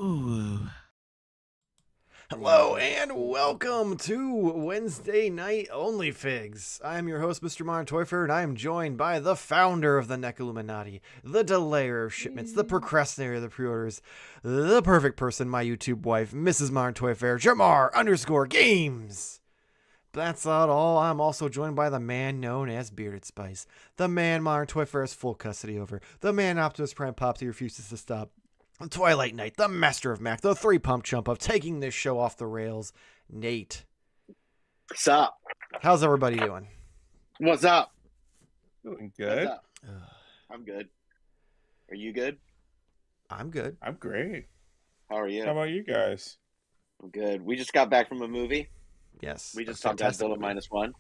Ooh. Hello and welcome to Wednesday Night Only Figs. I'm your host, Mr. Montoyfer, and I am joined by the founder of the NEC Illuminati, the delayer of shipments, the procrastinator of the pre-orders, the perfect person, my YouTube wife, Mrs. Montoyfer, Jamar_Games. That's not all. I'm also joined by the man known as Bearded Spice, the man Montoyfer has full custody over, the man Optimus Prime Popsy refuses to stop, the Twilight Knight, the master of Mac, the three-pump chump of taking this show off the rails, Nate. What's up? How's everybody doing? What's up? Doing good. What's up? I'm good. Are you good? I'm good. I'm great. How are you? How about you guys? I'm good. We just got back from a movie. Yes. We just a saw fantastic Godzilla movie. -1,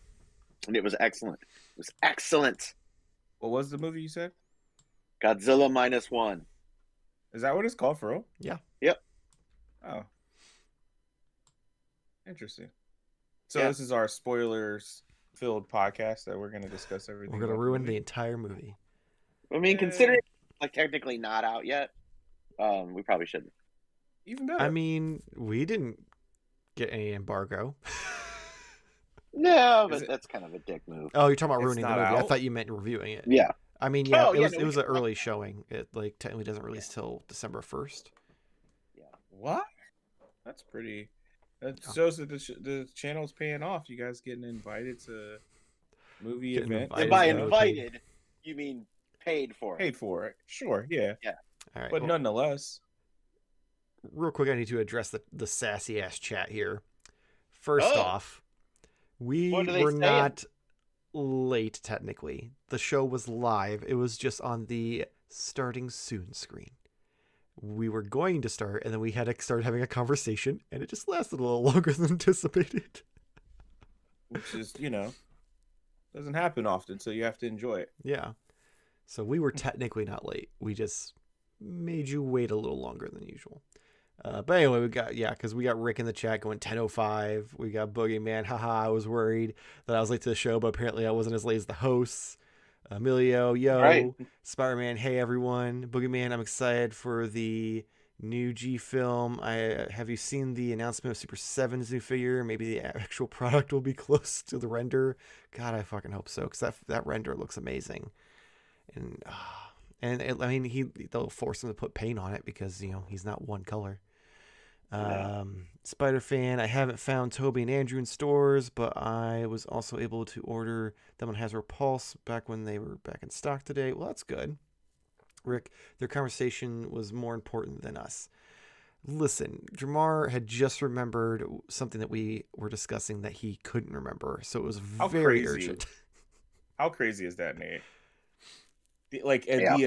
and it was excellent. It was excellent. What was the movie you said? Godzilla -1. Is that what it's called for real? Yeah. Yep. Oh. Interesting. So Yeah. this is our spoilers-filled podcast that we're going to discuss everything. We're going to about ruin the the movie. entire movie. I mean, Yeah. considering like technically not out yet, we probably shouldn't. Even better. I mean, we didn't get any embargo. No, Is but it- that's kind of a dick move. Oh, you're talking about It's ruining the not movie. I out? thought you meant reviewing it. Yeah. I mean, yeah, Oh, it yeah, was no, it we was can an talk early showing. It like technically doesn't release till December 1st. What? That's pretty... That Oh. shows that the channel's paying off. You guys getting invited to movie Getting events. invited And by to the invited, you mean paid for it. Paid for it. Sure, yeah. All right. But well, nonetheless... real quick, I need to address the sassy ass chat here. First Oh. off, we What are they were saying? not late technically. The show was live. It was just on the starting soon screen. We were going to start, and then we had to start having a conversation, and it just lasted a little longer than anticipated. Which is, doesn't happen often, so you have to enjoy it. Yeah. So we were technically not late. We just made you wait a little longer than usual. But anyway, because we got Rick in the chat going 10:05. We got Boogeyman. Haha, I was worried that I was late to the show, but apparently I wasn't as late as the hosts. Emilio, yo. Right. Spider-Man, hey everyone. Boogeyman, I'm excited for the new G film. Have you seen the announcement of Super 7's new figure? Maybe the actual product will be close to the render. God, I fucking hope so, because that render looks amazing. I mean, they'll force him to put paint on it because he's not one color. Spider Fan, I haven't found Toby and Andrew in stores, but I was also able to order them on Hasbro Pulse back when they were back in stock today. Well, that's good. Rick, their conversation was more important than us. Listen, Jamar had just remembered something that we were discussing that he couldn't remember, so it was very urgent. How crazy is that, Nate? The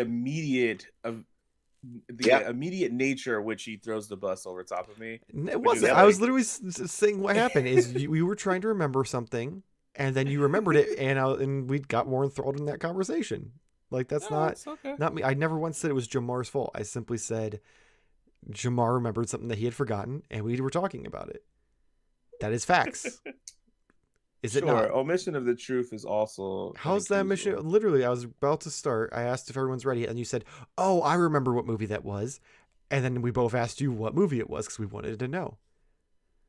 immediate nature of which he throws the bus over top of me. It wasn't. I was literally saying what happened is we were trying to remember something, and then you remembered it, and we got more enthralled in that conversation. Like that's not me. I never once said it was Jamar's fault. I simply said Jamar remembered something that he had forgotten, and we were talking about it. That is facts. Is it not? Omission of the truth is also... How's that mission? Literally, I was about to start. I asked if everyone's ready, and you said, "Oh, I remember what movie that was." And then we both asked you what movie it was because we wanted to know.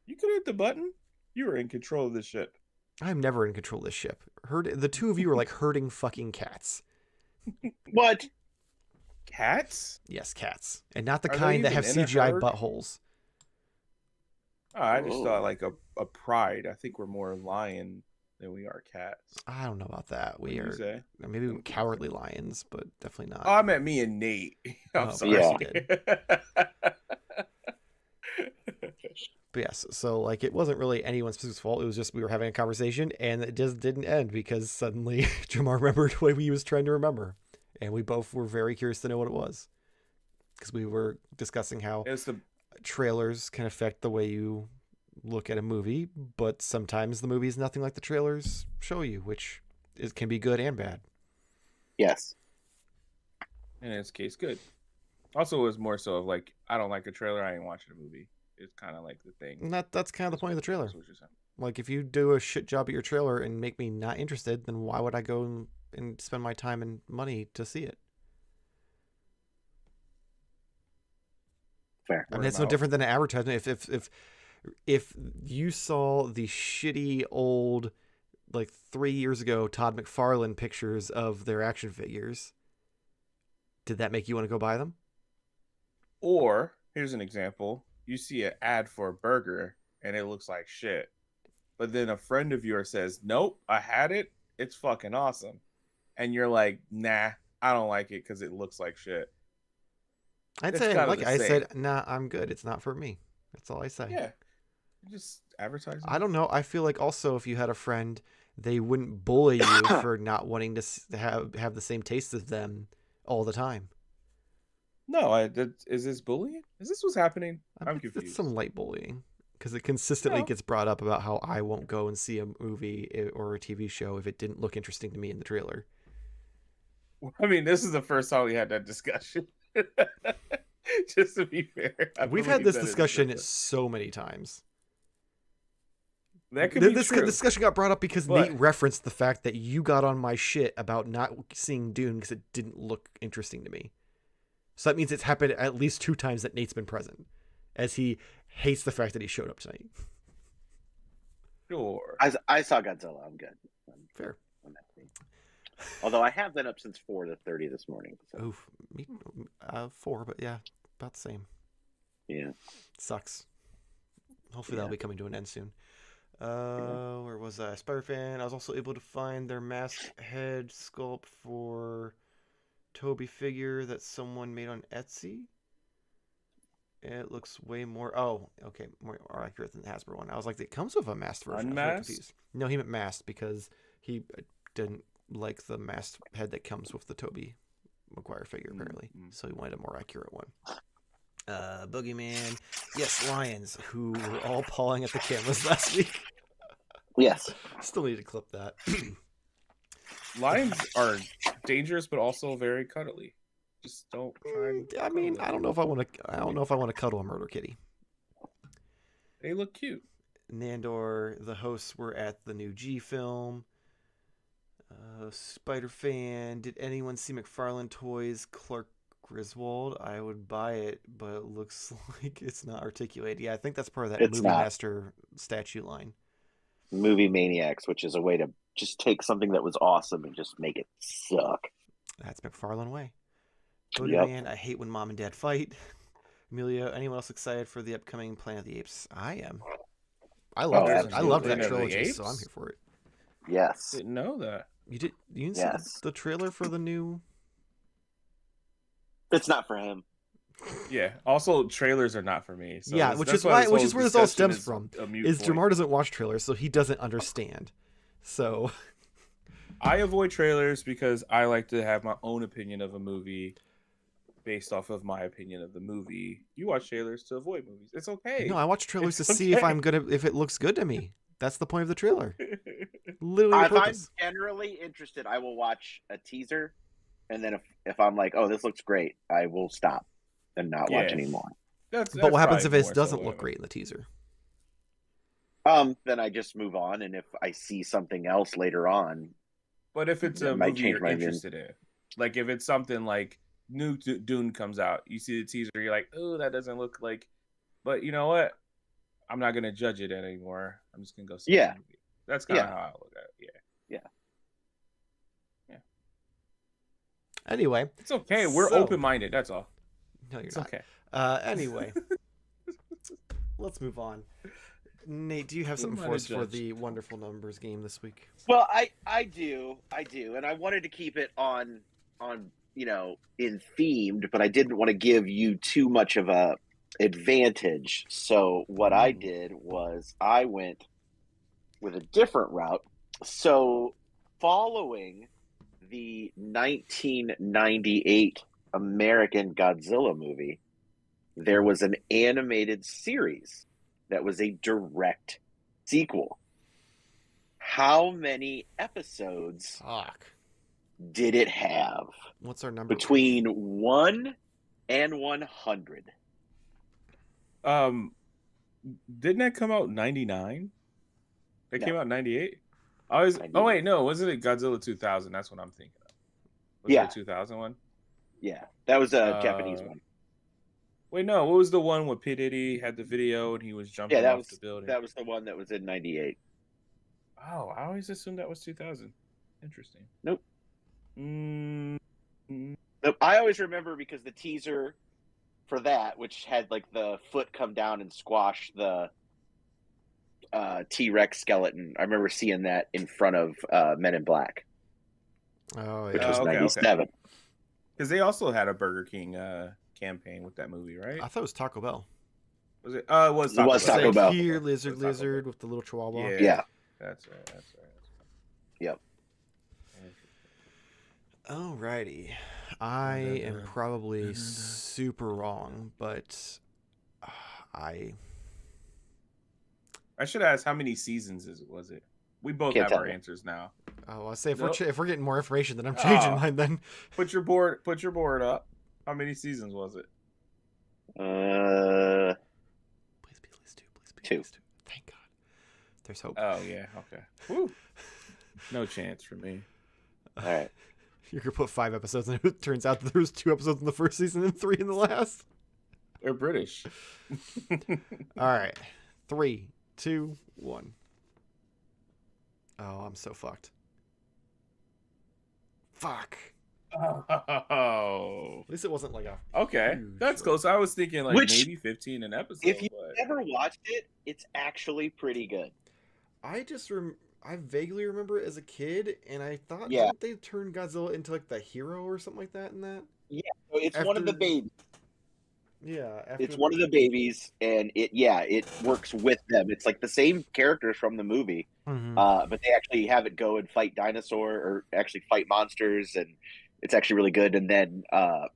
You could hit the button. You were in control of the ship. I'm never in control of this ship. The two of you are like herding fucking cats. What? Cats? Yes, cats. And not the Are they kind that have even in a CGI herd? buttholes. Oh, I just Whoa. thought like a pride. I think we're more lion than we are cats. I don't know about that. What We do you are say? maybe cowardly lions, but definitely not. Oh, I meant me and Nate. I'm Oh, sorry. yes, you But yes, so like it wasn't really anyone's specific fault. It was just we were having a conversation, and it just didn't end because suddenly Jamar remembered what he was trying to remember, and we both were very curious to know what it was because we were discussing how It's the trailers can affect the way you look at a movie, but sometimes the movie is nothing like the trailers show you, which can be good and bad. Yes. in this case good. Also, it was more so of like, I don't like a trailer, I ain't watching a movie. It's kind of like the thing. And that's kind of the point of the trailer. That's what you're saying. Like, if you do a shit job at your trailer and make me not interested, then why would I go and spend my time and money to see it? Fair. I mean, Word it's of no mouth. different than an advertisement. If you saw the shitty old, like 3 years ago, Todd McFarlane pictures of their action figures, did that make you want to go buy them? Or here's an example: you see an ad for a burger and it looks like shit, but then a friend of yours says, "Nope, I had it. It's fucking awesome," and you're like, "Nah, I don't like it because it looks like shit." I'd It's say, kind of like the I same. said, nah, I'm good. It's not for me. That's all I say. Yeah, just advertising. I don't know. I feel like also if you had a friend, they wouldn't bully you for not wanting to have the same taste as them all the time. No, is this bullying? Is this what's happening? I'm It's confused. some light bullying because it consistently No. gets brought up about how I won't go and see a movie or a TV show if it didn't look interesting to me in the trailer. I mean, this is the first time we had that discussion. Just to be fair, I We've had believe this that is discussion different. so many times. That could be This true. discussion got brought up because But- Nate referenced the fact that you got on my shit about not seeing Dune because it didn't look interesting to me. So that means it's happened at least 2 times that Nate's been present, as he hates the fact that he showed up tonight. Sure. I saw Godzilla. I'm good. Fair. I'm happy. Although I have been up since 4:30 this morning. So Oof. Me, 4, but yeah, about the same. yeah. Sucks. Hopefully Yeah. that'll be coming to an end soon. Where was I? Spider-Fan. I was also able to find their mask head sculpt for Toby figure that someone made on Etsy. It looks way more. Oh, okay, more accurate than the Hasbro one. I was like, it comes with a masked version. I was very Unmasked? confused. No, he meant masked because he didn't like the masked head that comes with the Toby Maguire figure apparently, so he wanted a more accurate one. Boogeyman, yes, lions who were all pawing at the cameras last week. Yes. Still need to clip that. Lions are dangerous, but also very cuddly. Just don't try. And I mean, cuddle I don't know if I want to. I don't know if I want to cuddle a murder kitty. They look cute. Nandor, the hosts were at the new G film. Spider Fan, did anyone see McFarlane Toys Clark Griswold? I would buy it, but it looks like it's not articulated. Yeah, I think that's part of that It's Movie not. Master statue line. Movie Maniacs, which is a way to just take something that was awesome and just make it suck. That's McFarlane way. Yep. Boogeyman, I hate when mom and dad fight. Amelia, anyone else excited for the upcoming Planet of the Apes? I am. I love absolutely. I love that Planet of the trilogy, so I'm Apes? here for it. Yes. Didn't know that. You didn't Yes. see the trailer for the new? It's not for him. Yeah. Also, trailers are not for me. So Yeah, that's- which that's is why- this which whole is where this all discussion stems from, a moot Is point. Jamar doesn't watch trailers, so he doesn't understand. So I avoid trailers because I like to have my own opinion of a movie based off of my opinion of the movie. You watch trailers to avoid movies. It's okay. no, I watch trailers to It's see if okay. I'm gonna if it looks good to me. That's the point of the trailer. Literally the If I'm purpose. generally interested, I will watch a teaser, and then if I'm like, oh, this looks great, I will stop and not watch Yeah. anymore. But what happens if probably it more so doesn't what look I great in the teaser? Then I just move on, and if I see something else later on, But if it's That a might movie change you're my opinion. interested in, like if it's something like new Dune comes out, you see the teaser, you're like, oh, that doesn't look like. But you know what? I'm not gonna judge it anymore. I'm just gonna go see Yeah. the movie. That's kind of Yeah. how I look at it. Yeah, Anyway, it's okay. We're So- open minded. That's all. no, you're It's not. okay. Anyway, let's move on. Nate, do you have Who something am I for to us for judge? the wonderful numbers game this week? well, I do, and I wanted to keep it on in themed, but I didn't want to give you too much of a advantage. So what I Ooh. did was I went with a different route. So following the 1998 American Godzilla movie, there was an animated series that was a direct sequel. How many episodes Fuck. did it have? What's our number? Between 1 and 100. Didn't that come out '99? It No. came out '98. I was. Oh 98. wait, no, wasn't it Godzilla 2000? That's what I'm thinking of. Was Yeah. it the 2000 one? Yeah, that was a Japanese one. Wait, no. What was the one with P Diddy had the video and he was jumping Yeah, off the building? that was the one that was in '98. Oh, I always assumed that was 2000. Interesting. Nope. Mm, Nope. I always remember because the teaser for that, which had like the foot come down and squash the T-Rex skeleton. I remember seeing that in front of Men in Black, Oh which yeah. was okay. '97. Because they also had a Burger King campaign with that movie, right? I thought it was Taco Bell. Was it? Oh, it was It Taco was Bell. Taco Like, Bell. here, It was Taco lizard Bell. with the little chihuahua. Yeah. Yeah. That's right. That's right. Yep. Alrighty. I am probably super wrong, but I I should ask how many seasons was it? We both Can't have tell our you. answers now. I'll say if Nope. we're getting more information, then I'm changing Oh. mine. Then Put your board up. How many seasons was it? please be at least two. Please be Two. at least two. Thank God. There's hope. Oh yeah, okay. Woo. No chance for me. All right. You could put 5 episodes, and it turns out that there was 2 episodes in the first season and 3 in the last. They're British. All right, 3, 2, 1. Oh, I'm so fucked. Fuck. Oh. At least it wasn't like a. Okay. Huge That's one. close. I was thinking like Which, maybe 15 an episode. If you but... ever watched it, it's actually pretty good. I vaguely remember it as a kid, and I thought Yeah. didn't they turn Godzilla into like the hero or something like that in that? So it's one of the After- babies. Yeah, It's one of the babies, and it works with them. It's like the same characters from the movie, Mhm. but they actually have it go and fight dinosaur or actually fight monsters, and it's actually really good. And then I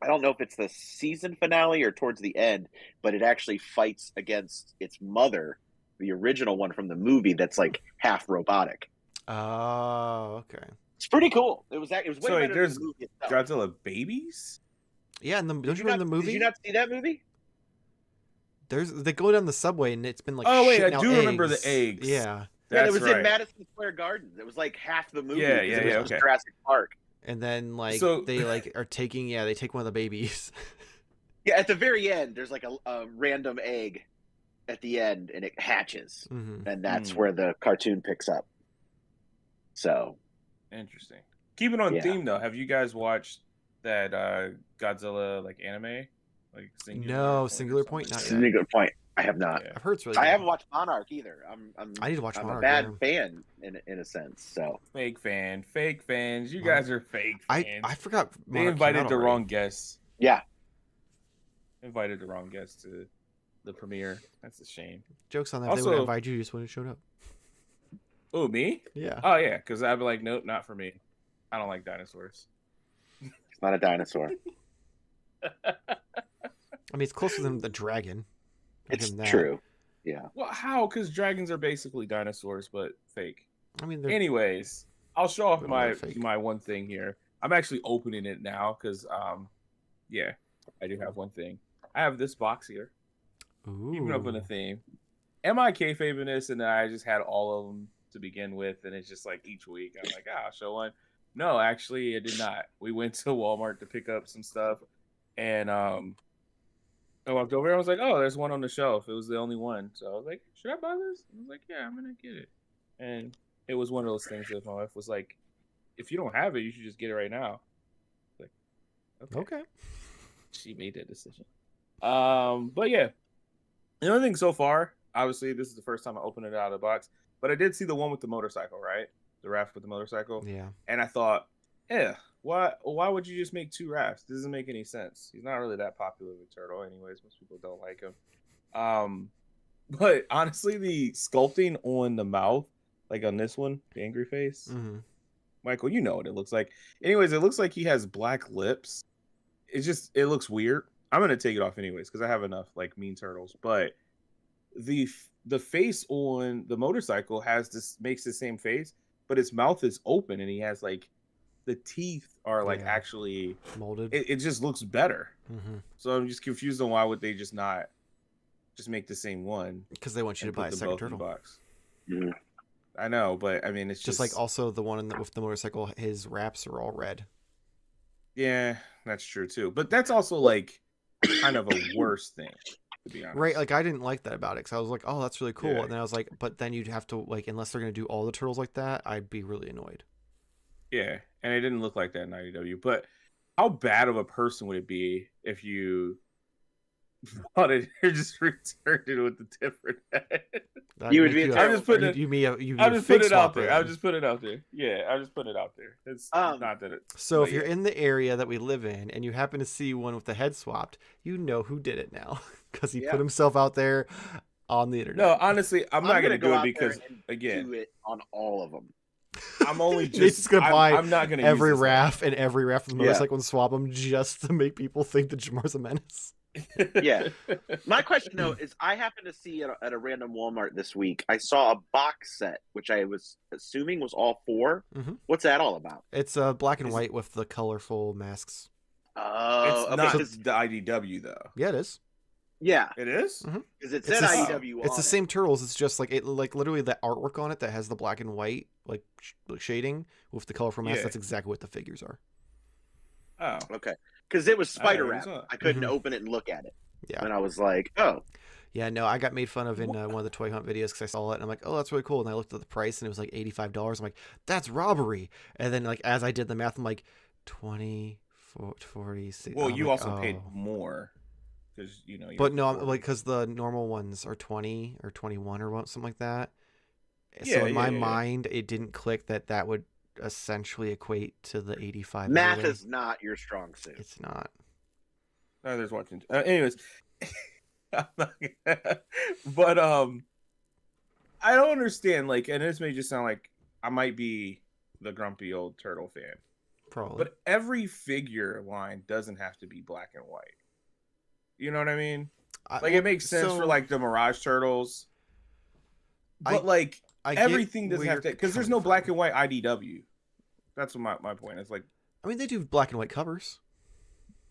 don't know if it's the season finale or towards the end, but it actually fights against its mother, the original one from the movie, that's like half robotic. Oh, okay. It's pretty cool. It was way So wait, better there's than the movie itself. Godzilla babies? Yeah, and don't Did you remember the movie? Did you not see that movie? They go down the subway and it's been like. Oh, wait, I shitting out do remember the eggs. eggs. Yeah, Yeah, That's it was right. in Madison Square Garden. It was like half the movie. Yeah, because yeah, it was yeah, just okay. Jurassic Park. and then like So- they like are taking they take one of the babies. Yeah, at the very end, there's like a random egg at the end, and it hatches, hmm and that's Hmm. where the cartoon picks up. So Interesting. Keeping on Yeah. theme though, have you guys watched that Godzilla like anime? Like No, or Singular something Point, like not that's that? a good point. I have not. Yeah. I've heard it's really. I good. haven't watched Monarch either. I need to watch I'm Monarch, a bad yeah. fan in a sense. So Fake fans. You Monarch. guys are fake I fans. forgot. They Monarch came invited out the already. wrong guests. yeah, Invited the wrong guests to the premiere. That's a shame. Jokes on that. They would Also- invite you just when it showed up. Oh, me? Yeah. Oh yeah, because I'd be like, nope, not for me. I don't like dinosaurs. it's not a dinosaur. I mean, it's closer than the dragon. I'll give It's him that. true. Yeah. Well, how? Because dragons are basically dinosaurs, but fake. I mean, they're Anyways, I'll show off Well, my they're fake. my one thing here. I'm actually opening it now because yeah, I do have one thing. I have this box here. Keeping up on the Ooh. theme. Am I kayfabing this? And then I just had all of them to begin with, and it's just like each week I'm like, I'll show one. No, actually, I did not. We went to Walmart to pick up some stuff, and I walked over and I was like, oh, there's one on the shelf. It was the only one, so I was like, should I buy this? I was like, yeah, I'm gonna get it. And it was one of those things that my wife was like, if you don't have it, you should just get it right now. Like, Okay. she made that decision. But yeah, the only thing so far, obviously, this is the first time I opened it out of the box, but I did see the one with the motorcycle, right? The raft with the motorcycle, Yeah. and I thought, yeah, why would you just make 2 rafts? This doesn't make any sense. He's not really that popular with Turtle, anyways. Most people don't like him. But honestly, the sculpting on the mouth, like on this one, the angry face, hmm Michael, you know what it looks like. Anyways, it looks like he has black lips. It looks weird. I'm gonna take it off anyways because I have enough like mean turtles. But the face on the motorcycle makes the same face, but his mouth is open and he has like the teeth are like Yeah. actually. Molded. It just looks better. hmm So I'm just confused on why would they just not just make the same one Because they want you to and buy put a them second both in the turtle. box. Mhm. I know, but I mean, it's Just like also the one with the motorcycle, his wraps are all red. Yeah, that's true too. But that's also like kind of a worse thing, to be honest. Right, like I didn't like that about it because I was like, oh, that's really cool, Yeah. and then I was like, but then you'd have to like, unless they're gonna do all the turtles like that, I'd be really annoyed. Yeah, and it didn't look like that in IDW. But how bad of a person would it be if you wanted to just returned it with a different head? That'd You would make be a a- terrible I'm just putting you me a you I'll me a just put fig it out swapper there. I'll then. just put it out there. Yeah, I'll just put it out there. It's not that it. So but if you're yeah. in the area that we live in and you happen to see one with the head swapped, you know who did it now because he Yeah. put himself out there on the internet. No, honestly, I'm not gonna go do it out there because and again, do it on all of them. I'm only Nate's just gonna buy I'm not gonna every use this RAF and every RAF from the Yeah. motorcycle and swap them just to make people think that Jamar's a menace. Yeah. My question though is, I happened to see at a random Walmart this week. I saw a box set, which I was assuming was all 4. Mhm. What's that all about? It's black and white with the colorful masks. Oh, It's okay, not 'cause- the IDW though. Yeah, it is. yeah, It is. because it It's said the s- IDW. It's on the it. same turtles. It's just like literally the artwork on it that has the black and white like shading with the colorful masks. Yeah. That's exactly what the figures are. Oh, Okay, because it was Spider never Wrap. saw it. I couldn't Mhm. open it and look at it, Yeah. and I was like, oh, Yeah, no, I got made fun of in one of the Toy Hunt videos because I saw it and I'm like, oh, that's really cool. And I looked at the price and it was like $85. I'm like, that's robbery. And then like as I did the math, I'm like, 20, 40, 60. well, I'm you like, also paid oh. more because you know. But no, I'm like because the normal ones are 20 or 21 or something like that. So in my yeah. mind, it didn't click that would essentially equate to the 85. math anyway. is not your strong suit. It's not. There's watching. Anyways, I'm not but I don't understand. Like, and this may just sound like I might be the grumpy old turtle fan, Probably. but every figure line doesn't have to be black and white. You know what I mean? Like, it makes sense for like the Mirage Turtles, but like I get everything doesn't where have to you're because there's coming no black from. and white IDW. That's what my point is. Like, I mean, they do black and white covers,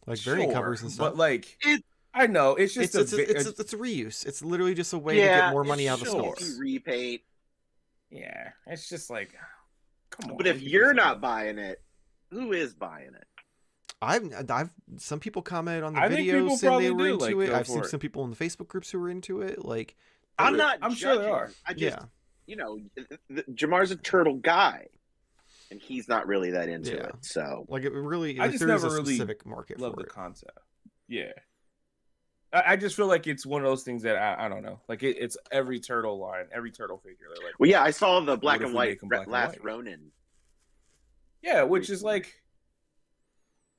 like variant sure, covers and stuff. but like It- I know it's just it's a reuse. It's literally just a way to Yeah, get more money out of the sure. skulls. Repaint. yeah, it's just like come on. But if you you're can not say- buying it, who is buying it? I've some people commented on the I think people videos saying they probably were do, into like, it. go I've seen for it. some people in the Facebook groups who were into it. Like, I'm not. I'm sure there judging. are. I just, yeah, you know, Jamar's a turtle guy, and he's not really that into Yeah. it. So like it really. I Like, just there is never a really specific market love for the it. concept. Yeah. I just feel like it's one of those things that I don't know. Like it's every turtle line, every turtle figure. They're like, well, yeah, I saw the black if and we white make 'em black and Last white? Ronin. yeah, which is like,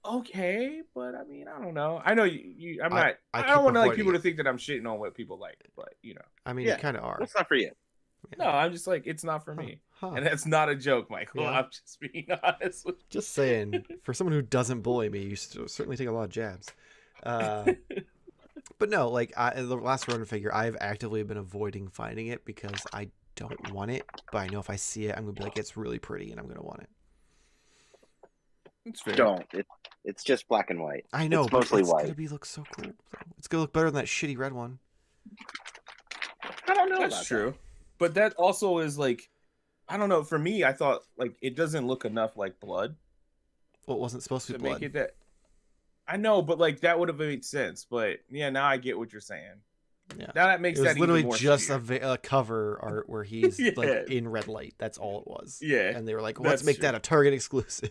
okay, but I mean, I don't know. I know you I'm not. I I keep don't want like avoiding people it. to think that I'm shitting on what people like, but you know, I mean, Yeah. you kind of are. What's not for you? no, I'm just like it's not for Huh. me, Huh. and that's not a joke, Michael. Yeah. I'm just being honest with Just saying, for someone who doesn't bully me, you certainly take a lot of jabs. But no, like the Last Ronin figure, I've actively been avoiding finding it because I don't want it. But I know if I see it, I'm gonna be like, it's really pretty, and I'm gonna want it. It's fair. Don't. It's just black and white. I know, It's but mostly it's white. gonna look so cool. Though. It's gonna look better than that shitty red one. I don't know. That's about true. But that also is like, I don't know. For me, I thought like it doesn't look enough like blood Well, it wasn't supposed to to be blood. make it that. I know, but like that would have made sense. But yeah, now I get what you're saying. Yeah. Now that It makes was that literally even more just shittier. a cover art where he's Yeah. like in red light. That's all it was. Yeah. And they were like, let's that's make true. that a Target exclusive.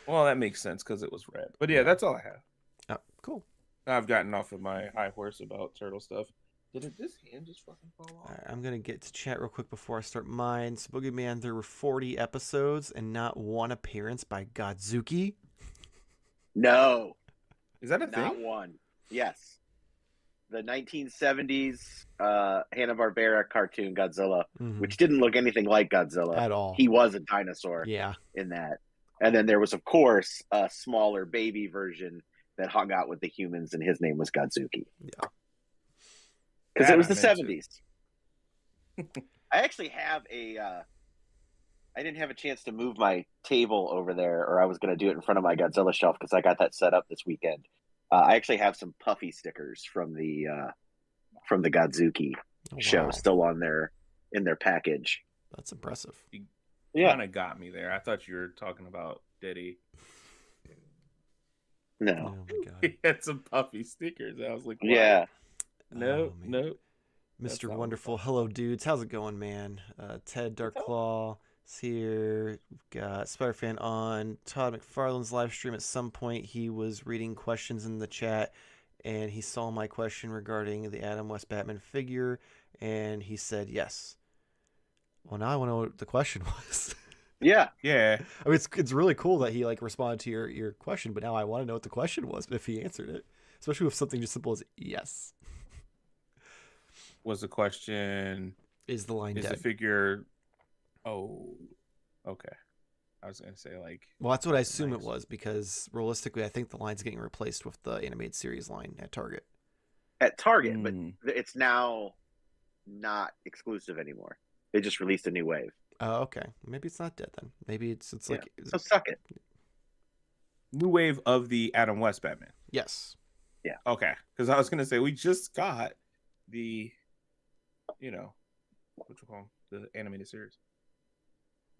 Well, that makes sense because it was red. But yeah, that's all I have. Oh, cool. I've gotten off of my high horse about turtle stuff. Did this hand just fucking fall off? All right, I'm gonna get to chat real quick before I start mine. So Boogeyman, there were 40 episodes and not one appearance by Godzuki. No, Is that a not thing? one. Yes, the 1970s Hanna-Barbera cartoon Godzilla, Mhm. which didn't look anything like Godzilla. At all. He was a dinosaur Yeah. in that. And then there was, of course, a smaller baby version that hung out with the humans, and his name was Godzuki. Yeah. Because That it was I'm the into. 70s. I actually have I didn't have a chance to move my table over there, or I was going to do it in front of my Godzilla shelf because I got that set up this weekend. I actually have some Puffy stickers from the Godzuki Oh, show wow. still on in their package. That's impressive. Yeah. Kind of got me there. I thought you were talking about Diddy. No. Oh my god. He had some puffy sneakers. I was like, what? Yeah. No, Oh, man. no. That's Mr. not what we're Wonderful. talking Hello, dudes. How's it going, man? Ted Darklaw is here. We've got Spider-Fan on Todd McFarlane's live stream. At some point, he was reading questions in the chat, and he saw my question regarding the Adam West Batman figure, and he said yes. Well, now I want to know what the question was. Yeah. Yeah. I mean, it's really cool that he like responded to your question, but now I want to know what the question was if he answered it, especially with something as simple as yes. Was the question, Is the line is dead? the figure, oh, okay. I was going to say, like, Well, that's what I assume nice. it was, because realistically, I think the line's getting replaced with the animated series line at Target. At Target, Mm. but it's now not exclusive anymore. They just released a new wave. Oh, okay. Maybe it's not dead then. Maybe it's Yeah. like So suck it. New wave of the Adam West Batman. yes. Okay. Because I was going to say, we just got the, what you call them? The animated series.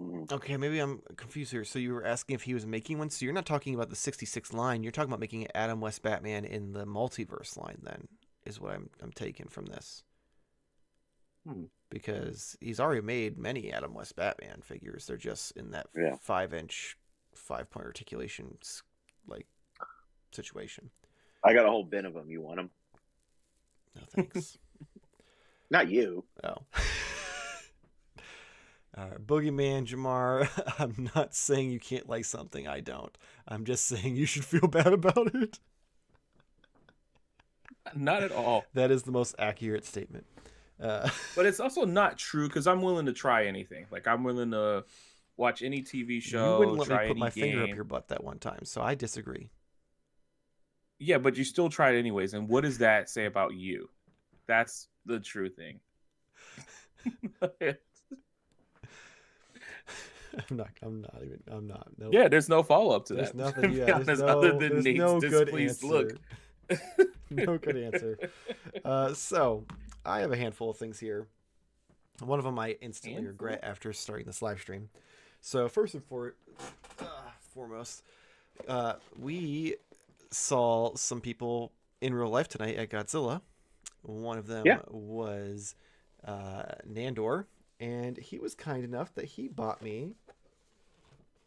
Mhm. Okay, maybe I'm confused here. So you were asking if he was making one. So you're not talking about the 66 line. You're talking about making an Adam West Batman in the multiverse line. Then is what I'm taking from this. Because he's already made many Adam West Batman figures. They're just in that 5-inch, 5-point articulation like situation. I got a whole bin of them. You want them? No thanks. Not you. Oh. Boogeyman, Jamar, I'm not saying you can't like something. I don't. I'm just saying you should feel bad about it. Not at all. That is the most accurate statement. But it's also not true, because I'm willing to try anything. Like, I'm willing to watch any TV show. You wouldn't let try me put any my finger up game. your butt that one time, so I disagree. Yeah, but you still tried anyways. And what does that say about you? That's the true thing. I'm not. Nope. Yeah, there's no follow up to There's that. nothing. To be Yeah, honest, there's other than there's Nate's no good displeased answer. look. No good answer. So I have a handful of things here. One of them I instantly regret after starting this live stream. So first and foremost, we saw some people in real life tonight at Godzilla. One of them was Nandor, and he was kind enough that he bought me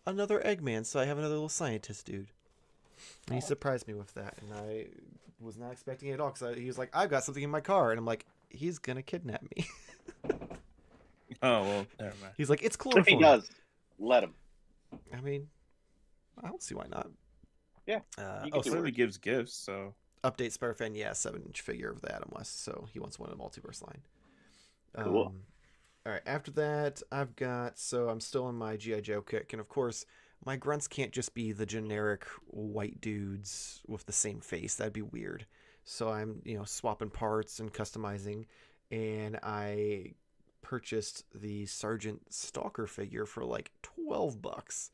another Eggman, so I have another little scientist dude. And he surprised me with that, and I was not expecting it at all, because he was like, I've got something in my car, and I'm like, he's gonna kidnap me. Oh, well, never mind. He's like, it's If chloroform. he does, let him. I mean, I don't see why not. Yeah. Oh, clearly gives gifts, so. Update Spider-Fan, 7-inch figure of the Adam West, so he wants one in the multiverse line. Cool. All right, after that, I've got, so I'm still in my G.I. Joe kick, and of course, my grunts can't just be the generic white dudes with the same face. That'd be weird. So I'm, swapping parts and customizing, and I purchased the Sergeant Stalker figure for like $12,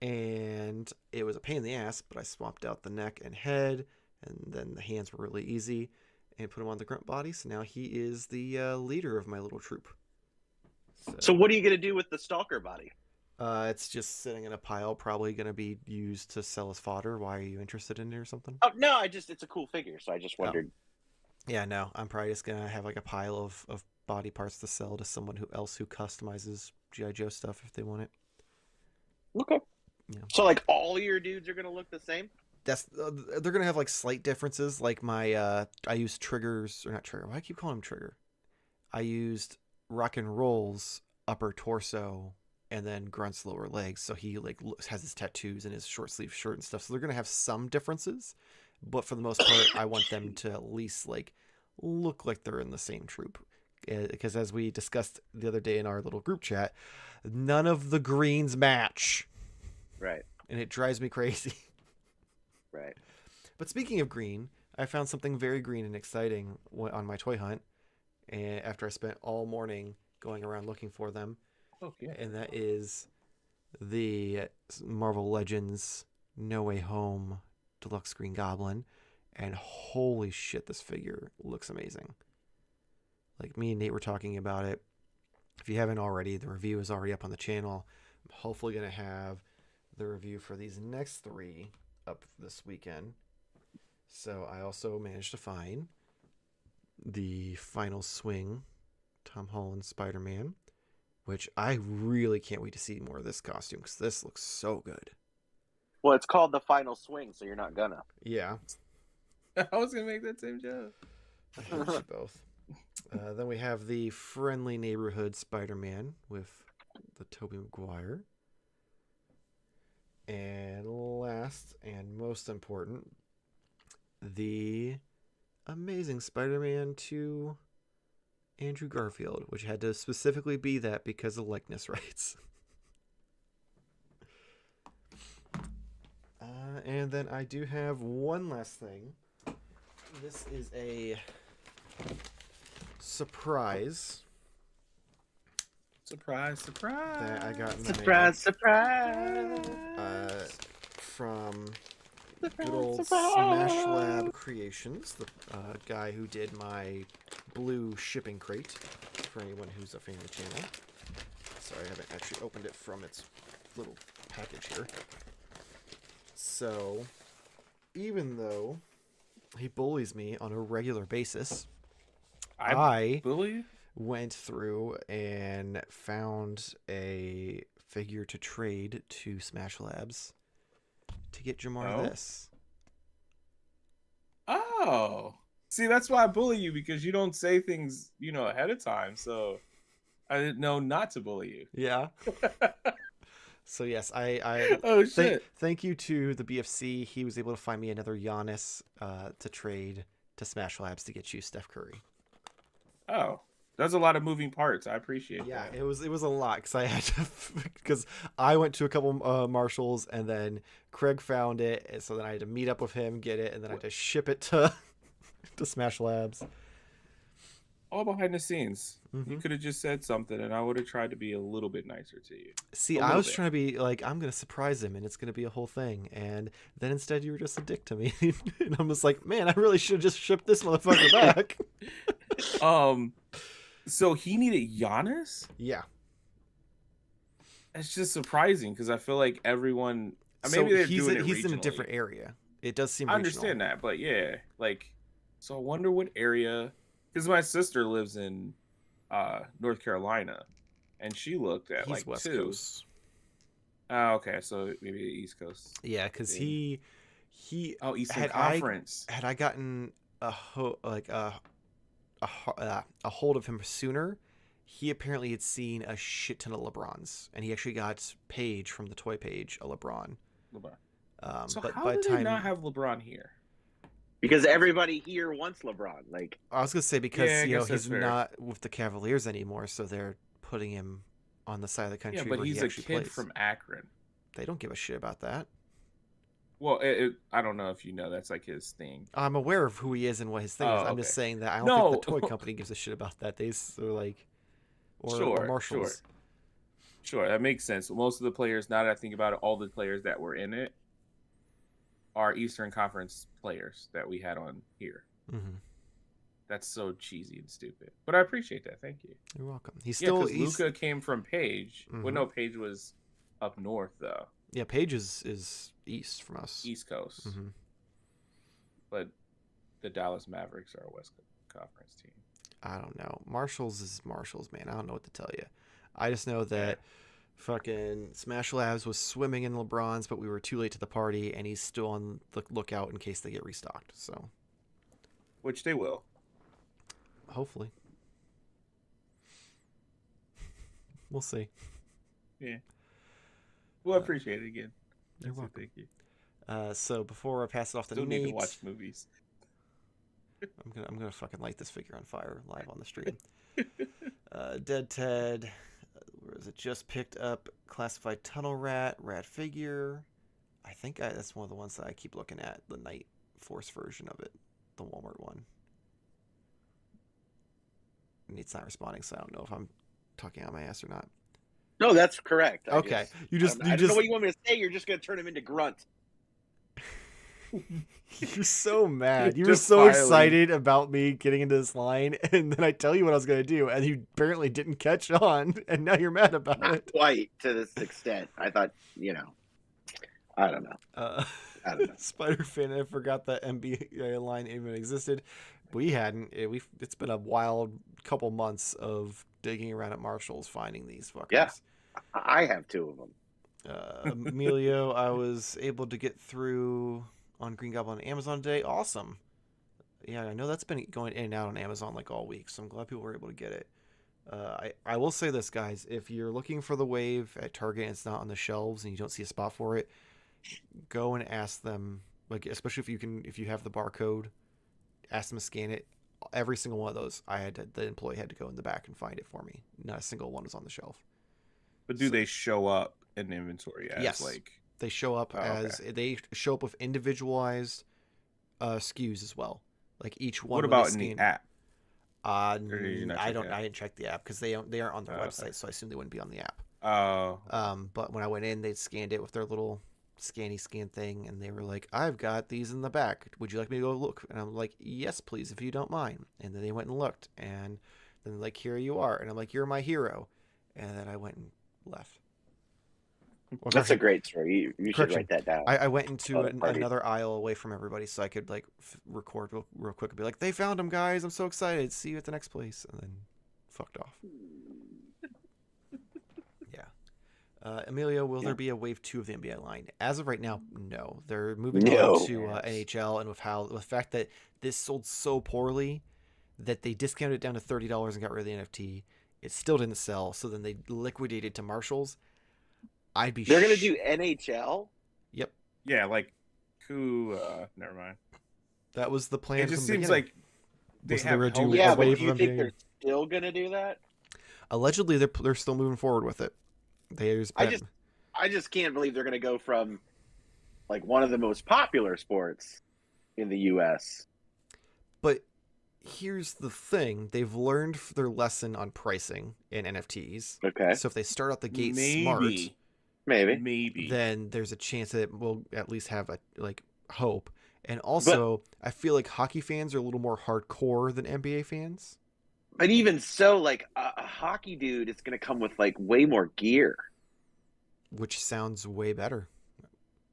and it was a pain in the ass, but I swapped out the neck and head, and then the hands were really easy, and put him on the grunt body, so now he is the leader of my little troop. So what are you going to do with the Stalker body? It's just sitting in a pile, probably going to be used to sell as fodder. Why are you interested in it or something? Oh, no, it's a cool figure, so I just wondered. Yeah, no, I'm probably just going to have like a pile of body parts to sell to someone who customizes G.I. Joe stuff if they want it. Okay. Yeah. So, like, all your dudes are going to look the same? That's they're going to have like slight differences. Like my, I used Trigger's, or not Trigger, why do I keep calling him Trigger? I used Rock and Roll's upper torso and then Grunt's lower legs, so he like has his tattoos and his short sleeve shirt and stuff. So they're gonna have some differences, but for the most part, I want them to at least like look like they're in the same troop. Because as we discussed the other day in our little group chat, none of the greens match. Right. And it drives me crazy. Right. But speaking of green, I found something very green and exciting on my toy hunt, and after I spent all morning going around looking for them. Okay. And that is the Marvel Legends No Way Home Deluxe Green Goblin. And holy shit, this figure looks amazing. Like, me and Nate were talking about it. If you haven't already, the review is already up on the channel. I'm hopefully going to have the review for these next three up this weekend. So I also managed to find the Final Swing Tom Holland Spider-Man, which I really can't wait to see more of this costume because this looks so good. Well, it's called The Final Swing, so you're not gonna. Yeah. I was gonna make that same joke. I hate you both. Then we have the Friendly Neighborhood Spider-Man with the Tobey Maguire. And last and most important, the Amazing Spider-Man 2 Andrew Garfield, which had to specifically be that because of likeness rights. And then I do have one last thing. This is a surprise Surprise! that I got in the Surprise! Surprise! mail, from good old Smash Lab Creations, the guy who did my blue shipping crate, for anyone who's a fan of the channel. Sorry, I haven't actually opened it from its little package here. So, even though he bullies me on a regular basis, I bully you? went through and found a figure to trade to Smash Labs to get Jamar Oh. this. Oh, see, that's why I bully you, because you don't say things, ahead of time. So I didn't know not to bully you. Yeah. So yes, I Oh shit! thank you to the BFC. He was able to find me another Giannis to trade to Smash Labs to get you Steph Curry. Oh, there's a lot of moving parts. I appreciate Yeah, that. it was a lot because I had to because I went to a couple Marshalls and then Craig found it, and so then I had to meet up with him, get it, and then I had to ship it to to Smash Labs. All behind the scenes. Mhm. You could have just said something, and I would have tried to be a little bit nicer to you. See, A I little was bit. trying to be like, I'm gonna surprise him, and it's gonna be a whole thing, and then instead you were just a dick to me, and I'm just like, man, I really should have just shipped this motherfucker back. So he needed Giannis? Yeah. It's just surprising because I feel like everyone. So Maybe they're he's doing it he's in a regionally. different area. It does seem. I understand that, but yeah, like, so I wonder what area. Because my sister lives in North Carolina, and she looked at He's like West two. Coast. Oh, okay, so maybe the East Coast. Yeah, because Yeah. he Oh, Eastern had Conference. had I gotten a hold of him sooner, he apparently had seen a shit ton of LeBrons, and he actually got Page from the toy page a LeBron. LeBron. So But how by did the they time not have LeBron here? Because everybody here wants LeBron. Like, I was gonna say because Yeah, I guess that's he's fair. not with the Cavaliers anymore, so they're putting him on the side of the country Yeah, but where he's he a actually kid plays. from Akron. They don't give a shit about that. Well, I don't know if you know that's like his thing. I'm aware of who he is and what his thing is. Oh, I'm just okay. saying that I don't No. think the toy company gives a shit about that. They so like, or Sure, Marshalls. Sure, that makes sense. Most of the players, now that I think about it, all the players that were in it are Eastern Conference players that we had on here. Mm-hmm. That's so cheesy and stupid. But I appreciate that. Thank you. You're welcome. He's Yeah, still because Luca came from Page. Well, Mhm. no, Page was up north, though. Yeah, Page is east from us. East Coast. Mm-hmm. But the Dallas Mavericks are a West Conference team. I don't know. Marshalls is Marshalls, man. I don't know what to tell you. I just know that fucking Smash Labs was swimming in LeBron's, but we were too late to the party, and he's still on the lookout in case they get restocked. So Which they will. hopefully, we'll see. Yeah. We'll appreciate it again. You're That's it, welcome. Thank you. So before I pass it off to Still Nate, need to watch movies. I'm gonna fucking light this figure on fire live on the stream. Dead Ted, where is it? Just picked up Classified Tunnel Rat figure. I think that's one of the ones that I keep looking at, the Night Force version of it, the Walmart one. Nate's not responding, so I don't know if I'm talking out my ass or not. no, that's correct. Okay, I don't know what you want me to say. You're just going to turn him into grunt. You're so mad. You You're were so filing. excited about me getting into this line, and then I tell you what I was going to do, and you apparently didn't catch on, and now you're mad about Not it. quite to this extent. I thought, I don't know. I don't know. Spider fan, I forgot that NBA line even existed. We hadn't. It's been a wild couple months of digging around at Marshalls finding these fuckers. Yeah. I have 2 of them. Emilio, I was able to get through on Green Goblin on Amazon today. Awesome. Yeah, I know that's been going in and out on Amazon like all week, so I'm glad people were able to get it. I will say this, guys. If you're looking for the wave at Target and it's not on the shelves and you don't see a spot for it, go and ask them, like, especially if you have the barcode, ask them to scan it. Every single one of those, the employee had to go in the back and find it for me. Not a single one was on the shelf. But do they show up in inventory as Yes. like They show up they show up with individualized SKUs as well. Like each one. what about in the app? I did you not check the app? didn't check the app because they aren't on their Oh, website, okay. so I assume they wouldn't be on the app. Oh, But when I went in, they scanned it with their little scan thing, and they were like, "I've got these in the back. Would you like me to go look?" And I'm like, "Yes, please, if you don't mind." And then they went and looked, and then like, "Here you are," and I'm like, "You're my hero," and then I went and left. Well, That's a great story. You should correction. write that down. I went into Oh, party. another aisle away from everybody so I could like record real quick and be like, "They found them, guys! I'm so excited! See you at the next place!" And then fucked off. Yeah. Emilio, will there be a wave 2 of the NBA line? As of right now, no. They're moving on to NHL, and with the fact that this sold so poorly that they discounted it down to $30 and got rid of the NFT, it still didn't sell. So then they liquidated to Marshalls. They're gonna do NHL. Yep. yeah, like who? Never mind. That was the plan. It just from the seems beginning. like they Was have there a held- do- Yeah, a but wave do you of think NBA. they're still gonna do that? Allegedly, they're still moving forward with it. I just can't believe they're gonna go from like one of the most popular sports in the U.S. But here's the thing: they've learned their lesson on pricing in NFTs. Okay, So if they start out the gate smart, maybe. then there's a chance that we'll at least have a hope. And also, I feel like hockey fans are a little more hardcore than NBA fans. But even so, like a hockey dude is gonna come with like way more gear. Which sounds way better.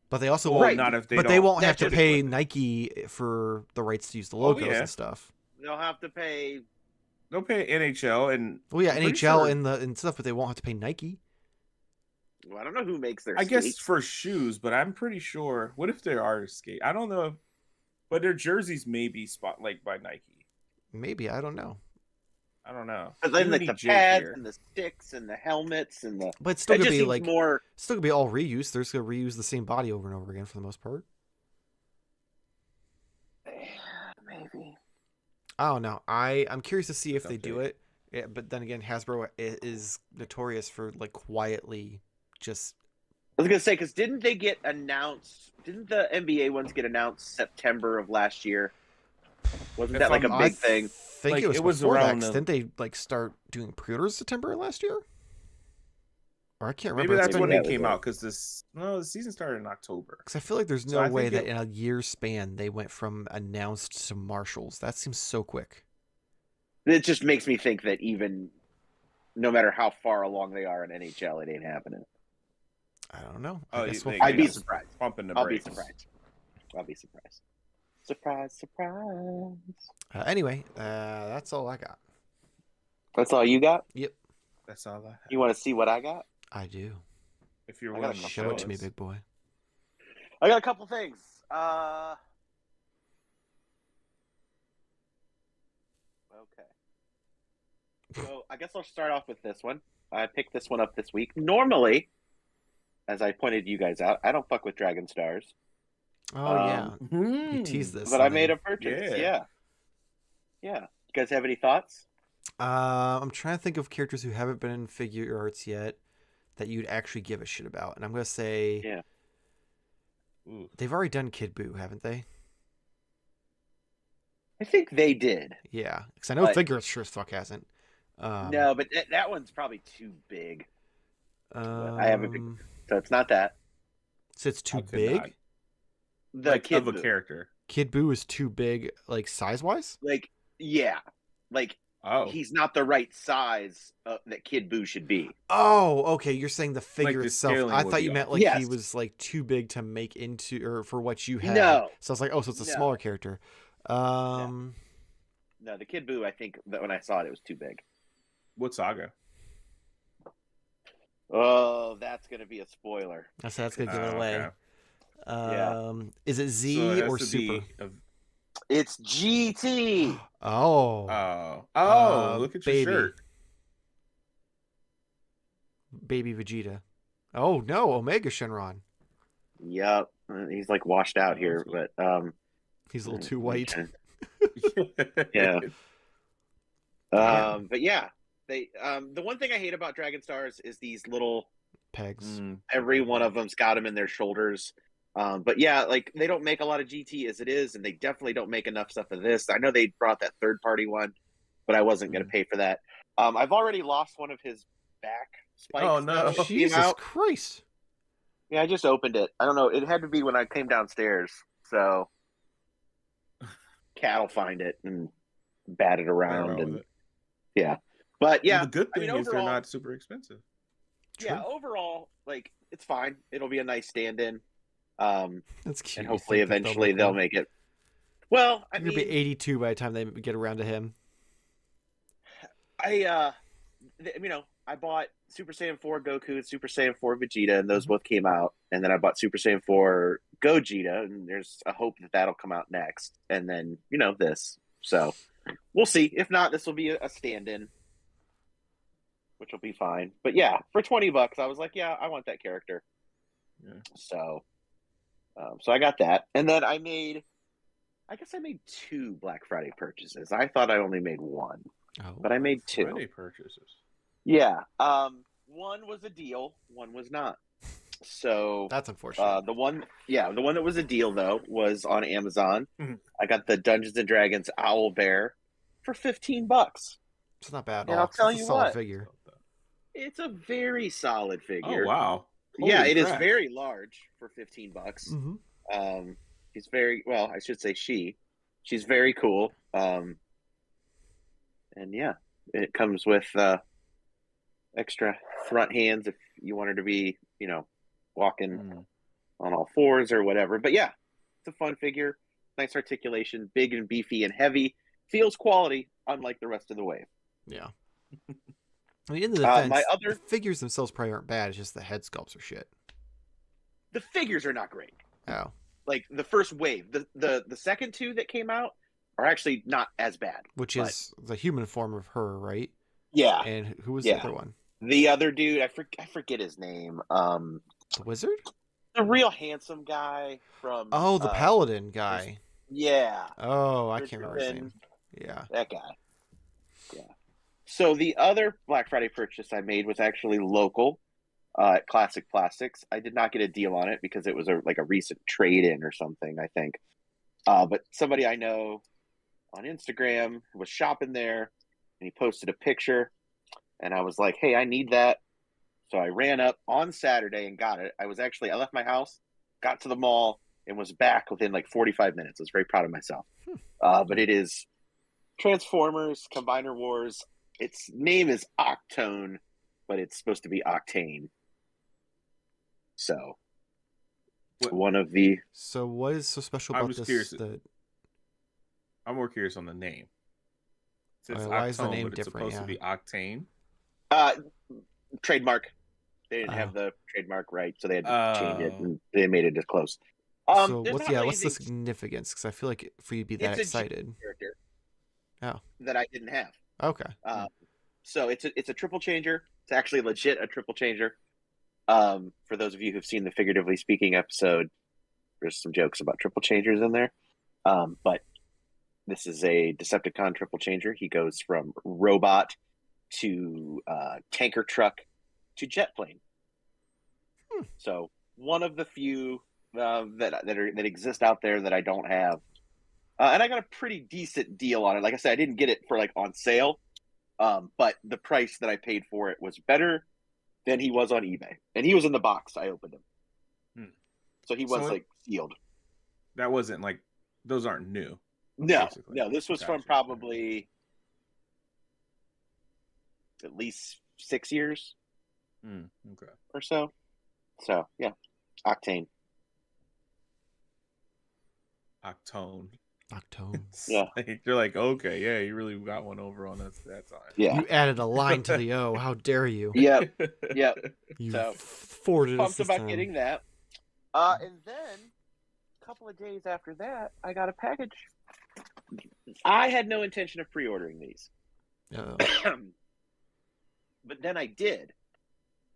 But they also Well, won't. not if they But don't. they won't have That's to just pay what- Nike for the rights to use the Oh, logos yeah. and stuff. They'll have to pay. They'll pay NHL and Well, yeah, I'm pretty NHL sure- and stuff, but they won't have to pay Nike. Well, I don't know who makes their. I guess skates. for shoes, but I'm pretty sure. What if there are skate? I don't know, but their jerseys may be spot like by Nike. Maybe, I don't know. I don't know. But then We like need the Jake pads here. and the sticks and the helmets and the. But it's still That gonna just be seems like more. still gonna be all reuse. They're just gonna reuse the same body over and over again for the most part. Maybe. I don't know. I'm curious to see if they Sounds do great. it. Yeah, but then again, Hasbro is notorious for like quietly just. I was gonna say because didn't they get announced? Didn't the NBA ones get announced September of last year? Wasn't If that like a I'm- big I thing? think Like, it was it was before that. around 'Cause the- Didn't they like start doing pre-orders September last year? Or I can't remember. Maybe It's that's been- when that it was came it. out because the season started in October. Because I feel like there's So no I way think that it- in a year span they went from announced to Marshalls. That seems so quick. It just makes me think that even no matter how far along they are in NHL, it ain't happening. I don't know. Oh, I guess you we'll think- I'd be Yeah. surprised. Pumping the I'll be brakes. surprised. I'll be surprised. Surprise, surprise. Anyway, that's all I got. That's all you got? That's all I have. You want to see what I got? I do. If you're I got a willing to Show it to me, us. big boy. I got a couple things. Okay. So I guess I'll start off with this one. I picked this one up this week. Normally, as I pointed you guys out, I don't fuck with Dragon Stars. Oh yeah, you Hmm. teased this. But I and made then- a purchase. Yeah. Yeah. Yeah. You guys have any thoughts? I'm trying to think of characters who haven't been in figure arts yet that you'd actually give a shit about, and I'm gonna say Yeah. Ooh. they've already done Kid Buu, haven't they? I think they did. Yeah, because I know But- figure arts sure as fuck hasn't. No, but that one's probably too big. I haven't been- Um, So it's not that. so it's too I could big. not. The Like, Kid of a Buu. character. Kid Buu is too big, like size wise. Like, yeah. Like, Oh, he's not the right size that Kid Buu should be. Oh, okay. You're saying the figure the itself. scaling I would thought be you off. meant like he Yes. was like too big to make into or for what you had. No. So I was like, oh, so it's a No. smaller character. No, the Kid Buu, I think that when I saw it, it was too big. what saga? Oh, that's gonna be a spoiler. I said that's gonna give it away. Okay. Yeah. Is it So Z it has or to Super? be It's GT. Oh, look at baby. your shirt. Baby Vegeta. Oh no, Omega Shenron. Yep, he's like washed out here, but He's a little too white. yeah. Damn. But yeah, they the one thing I hate about Dragon Stars is these little. Pegs. Every one of them's got them in their shoulders. But yeah, like they don't make a lot of GT as it is, and they definitely don't make enough stuff of this. I know they brought that third party one, but I wasn't going to pay for that. I've already lost one of his back spikes. Oh, no. that came Jesus out. Christ. Yeah, I just opened it. I don't know. It had to be when I came downstairs. So Cat will find it and bat it around. And yeah. But yeah. Well, the good thing is overall, they're not super expensive. Yeah, overall, like it's fine. It'll be a nice stand-in. That's cute. And hopefully eventually they'll make it. Well, I You're gonna be 82 by the time they get around to him. I bought Super Saiyan 4 Goku and Super Saiyan 4 Vegeta, and those both came out. And then I bought Super Saiyan 4 Gogeta, and there's a hope that that'll come out next. And then, this. So we'll see. If not, this will be a stand-in, which will be fine. But yeah, for $20, I was like, yeah, I want that character. Yeah. So I got that. And then I made 2 Black Friday purchases. I thought I only made one, but I made 2. Friday purchases. Yeah. One was a deal, one was not. So That's unfortunate. the one that was a deal though was on Amazon. Mhm. I got the Dungeons and Dragons Owl Bear for $15. It's not bad at and all. I'll tell It's a you solid what. figure. It's a very solid figure. Oh wow! Yeah, Holy it is crap. very large for $15. Mm-hmm. He's very well. I should say she's very cool. And yeah, it comes with extra front hands if you want her to be, walking on all fours or whatever. But yeah, it's a fun figure. Nice articulation, big and beefy and heavy. Feels quality, unlike the rest of the wave. Yeah. I mean, in the defense, the figures themselves probably aren't bad. It's just the head sculpts are shit. The figures are not great. Oh. Like the first wave, the second 2 that came out are actually not as bad. Which is the human form of her, right? Yeah. And who was the other one? The other dude, I forget his name. The wizard? The real handsome guy from. Oh, the paladin guy. Yeah. Oh, I can't remember his name. Yeah. That guy. Yeah. So the other Black Friday purchase I made was actually local at Classic Plastics. I did not get a deal on it because it was a recent trade-in or something, I think. But somebody I know on Instagram was shopping there, and he posted a picture, and I was like, hey, I need that. So I ran up on Saturday and got it. I left my house, got to the mall, and was back within 45 minutes. I was very proud of myself. But it is Transformers Combiner Wars. Its name is Octone, but it's supposed to be Octane. So, one of the... So what is so special about this? Curious. I'm more curious on the name. Why is the name but it's different? supposed to be Octane. Trademark. They didn't have the trademark right, so they had to change it, and they made it as close. So what's the significance? Because I feel like for you to be that excited, character oh, that I didn't have. Okay. So it's a triple changer. It's actually legit a triple changer. For those of you who've seen the Figuratively Speaking episode, there's some jokes about triple changers in there. But this is a Decepticon triple changer. He goes from robot to tanker truck to jet plane. So one of the few that exist out there that I don't have, and I got a pretty decent deal on it. Like I said, I didn't get it for on sale, but the price that I paid for it was better than he was on eBay, and he was in the box. I opened him, so he was sealed. That wasn't those aren't new. No, basically. no. This was from probably at least 6 years Okay. or so. So yeah, Octane. Octone. Octone. Yeah. You're like, okay, yeah, you really got one over on us that time. Yeah. You added a line to the O. How dare you? Yep. Yep. You So, forwarded us Pumped this about time. getting that. And then a couple of days after that, I got a package. I had no intention of pre-ordering these. Uh-oh. But then I did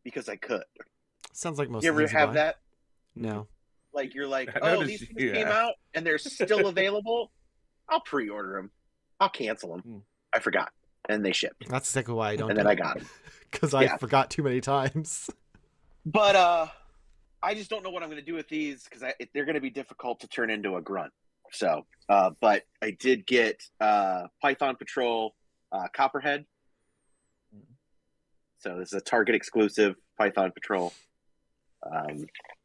because I could. Sounds like most You of the ever things you have buy. that? No. Like you're like, I oh, noticed these things you came have. out and they're still available. I'll pre-order them. I'll cancel them. I forgot, and they shipped, That's exactly why I don't. and then I got them. Because I Yeah. forgot too many times. But I just don't know what I'm going to do with these because they're going to be difficult to turn into a grunt. So, but I did get Python Patrol Copperhead. So this is a Target exclusive Python Patrol.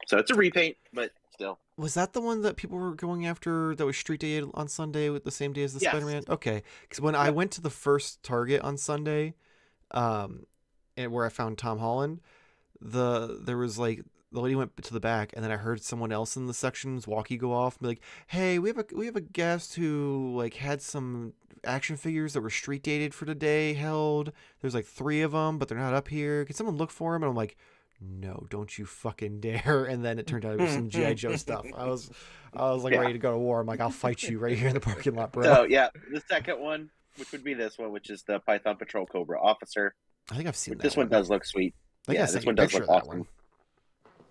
So it's a repaint, but still. Was that the one that people were going after that was Street Day on Sunday with the same day as the Yes. Spider-Man? Okay, because when I went to the first Target on Sunday, and where I found Tom Holland, there was like the lady went to the back, and then I heard someone else in the section's walkie go off and be like, "Hey, we have a guest who like had some action figures that were street dated for today held. There's like 3 of them, but they're not up here. Can someone look for them?" And I'm like, "No, don't you fucking dare!" And then it turned out it was some GI Joe stuff. I was like ready to go to war. I'm like, "I'll fight you right here in the parking lot, bro." So yeah, the second one, which would be this one, which is the Python Patrol Cobra Officer. I think I've seen that. This one does look sweet. I think I Yeah, sent this you one a does picture look of that awesome. one.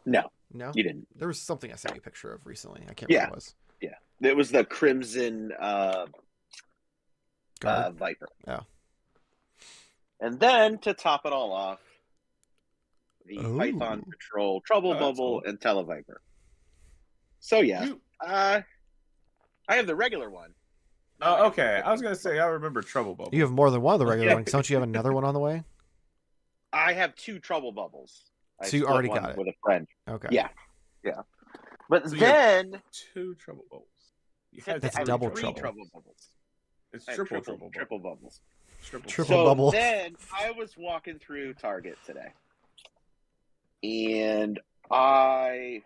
No, No, you didn't. there was something I sent you a picture of recently. I can't remember what it was. It was the Crimson Guard. Viper. Oh. And then to top it all off, the Ooh. Python Patrol Trouble Oh, that's Bubble cool. and Televiper. So yeah, You- I have the regular one. Oh, okay. I was gonna say I remember Trouble Bubble. You have more than one of the regular Yeah. ones. Don't you have another one on the way? I have 2 Trouble Bubbles. I So you split already one got it. with a friend. Okay. Yeah. But So you then 2 Trouble Bubbles. You I That's have double 3 trouble. Bubbles. It's I have triple Trouble Bubble. triple bubbles. Triple. Triple bubble. Then I was walking through Target today, and I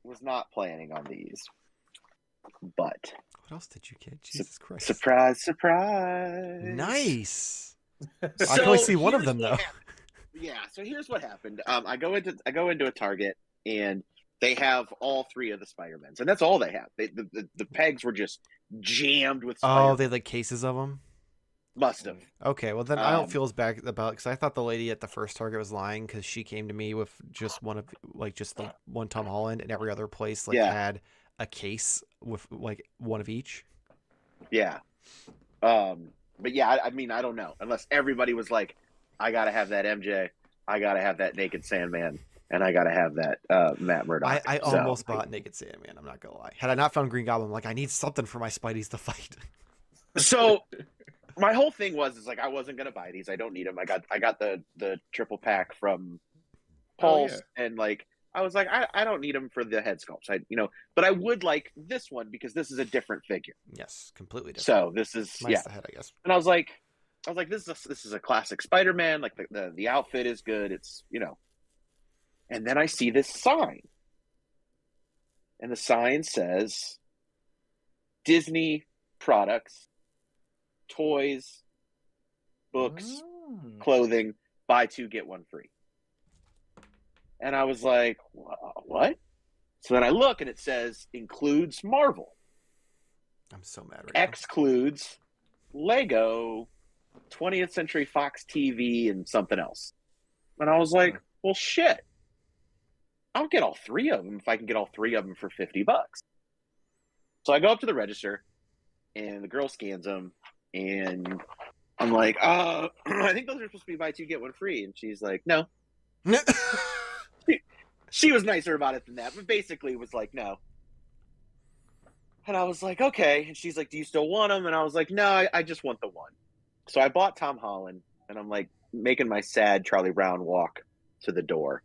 was not planning on these, but What else did you get? Jesus Christ. surprise, surprise! Nice. I can So only see one of here's them what though. happened. Yeah. So here's what happened. I go into a Target, and they have all 3 of the Spider-Mans, and that's all they have. The pegs were just jammed with Spider-Man. Oh, they had like cases of them. Must have. Okay, well then I don't Um, feel as bad about because I thought the lady at the first Target was lying because she came to me with just one of like just the one Tom Holland, and every other place like Yeah. had a case with like one of each. Yeah. But yeah, I mean, I don't know. Unless everybody was like, I gotta have that MJ, I gotta have that Naked Sandman, and I gotta have that Matt Murdock. I So- almost bought Naked Sandman. I'm not gonna lie. Had I not found Green Goblin, I'm like I need something for my Spideys to fight. So my whole thing was like I wasn't gonna buy these. I don't need them. I got the triple pack from Pulse, and like I was like I don't need them for the head sculpts. But I would like this one because this is a different figure. Yes, completely different. So this is Minus the head, I guess. And I was like this is a classic Spider-Man. Like the outfit is good. It's And then I see this sign, and the sign says Disney products, toys, books, clothing, buy 2 get 1 free. And I was like, what? So then I look, and it says includes Marvel, I'm so mad right now. excludes Lego, 20th Century Fox TV, and something else. And I was like, well, shit. I'll get all 3 of them if I can get all 3 of them for $50. So I go up to the register, and the girl scans them, and I'm like, I think those are supposed to be buy 2 get 1 free. And she's like, no. She was nicer about it than that, but basically was like, no. And I was like, okay. And she's like, do you still want them? And I was like, no, I just want the one. So I bought Tom Holland, and I'm like making my sad Charlie Brown walk to the door.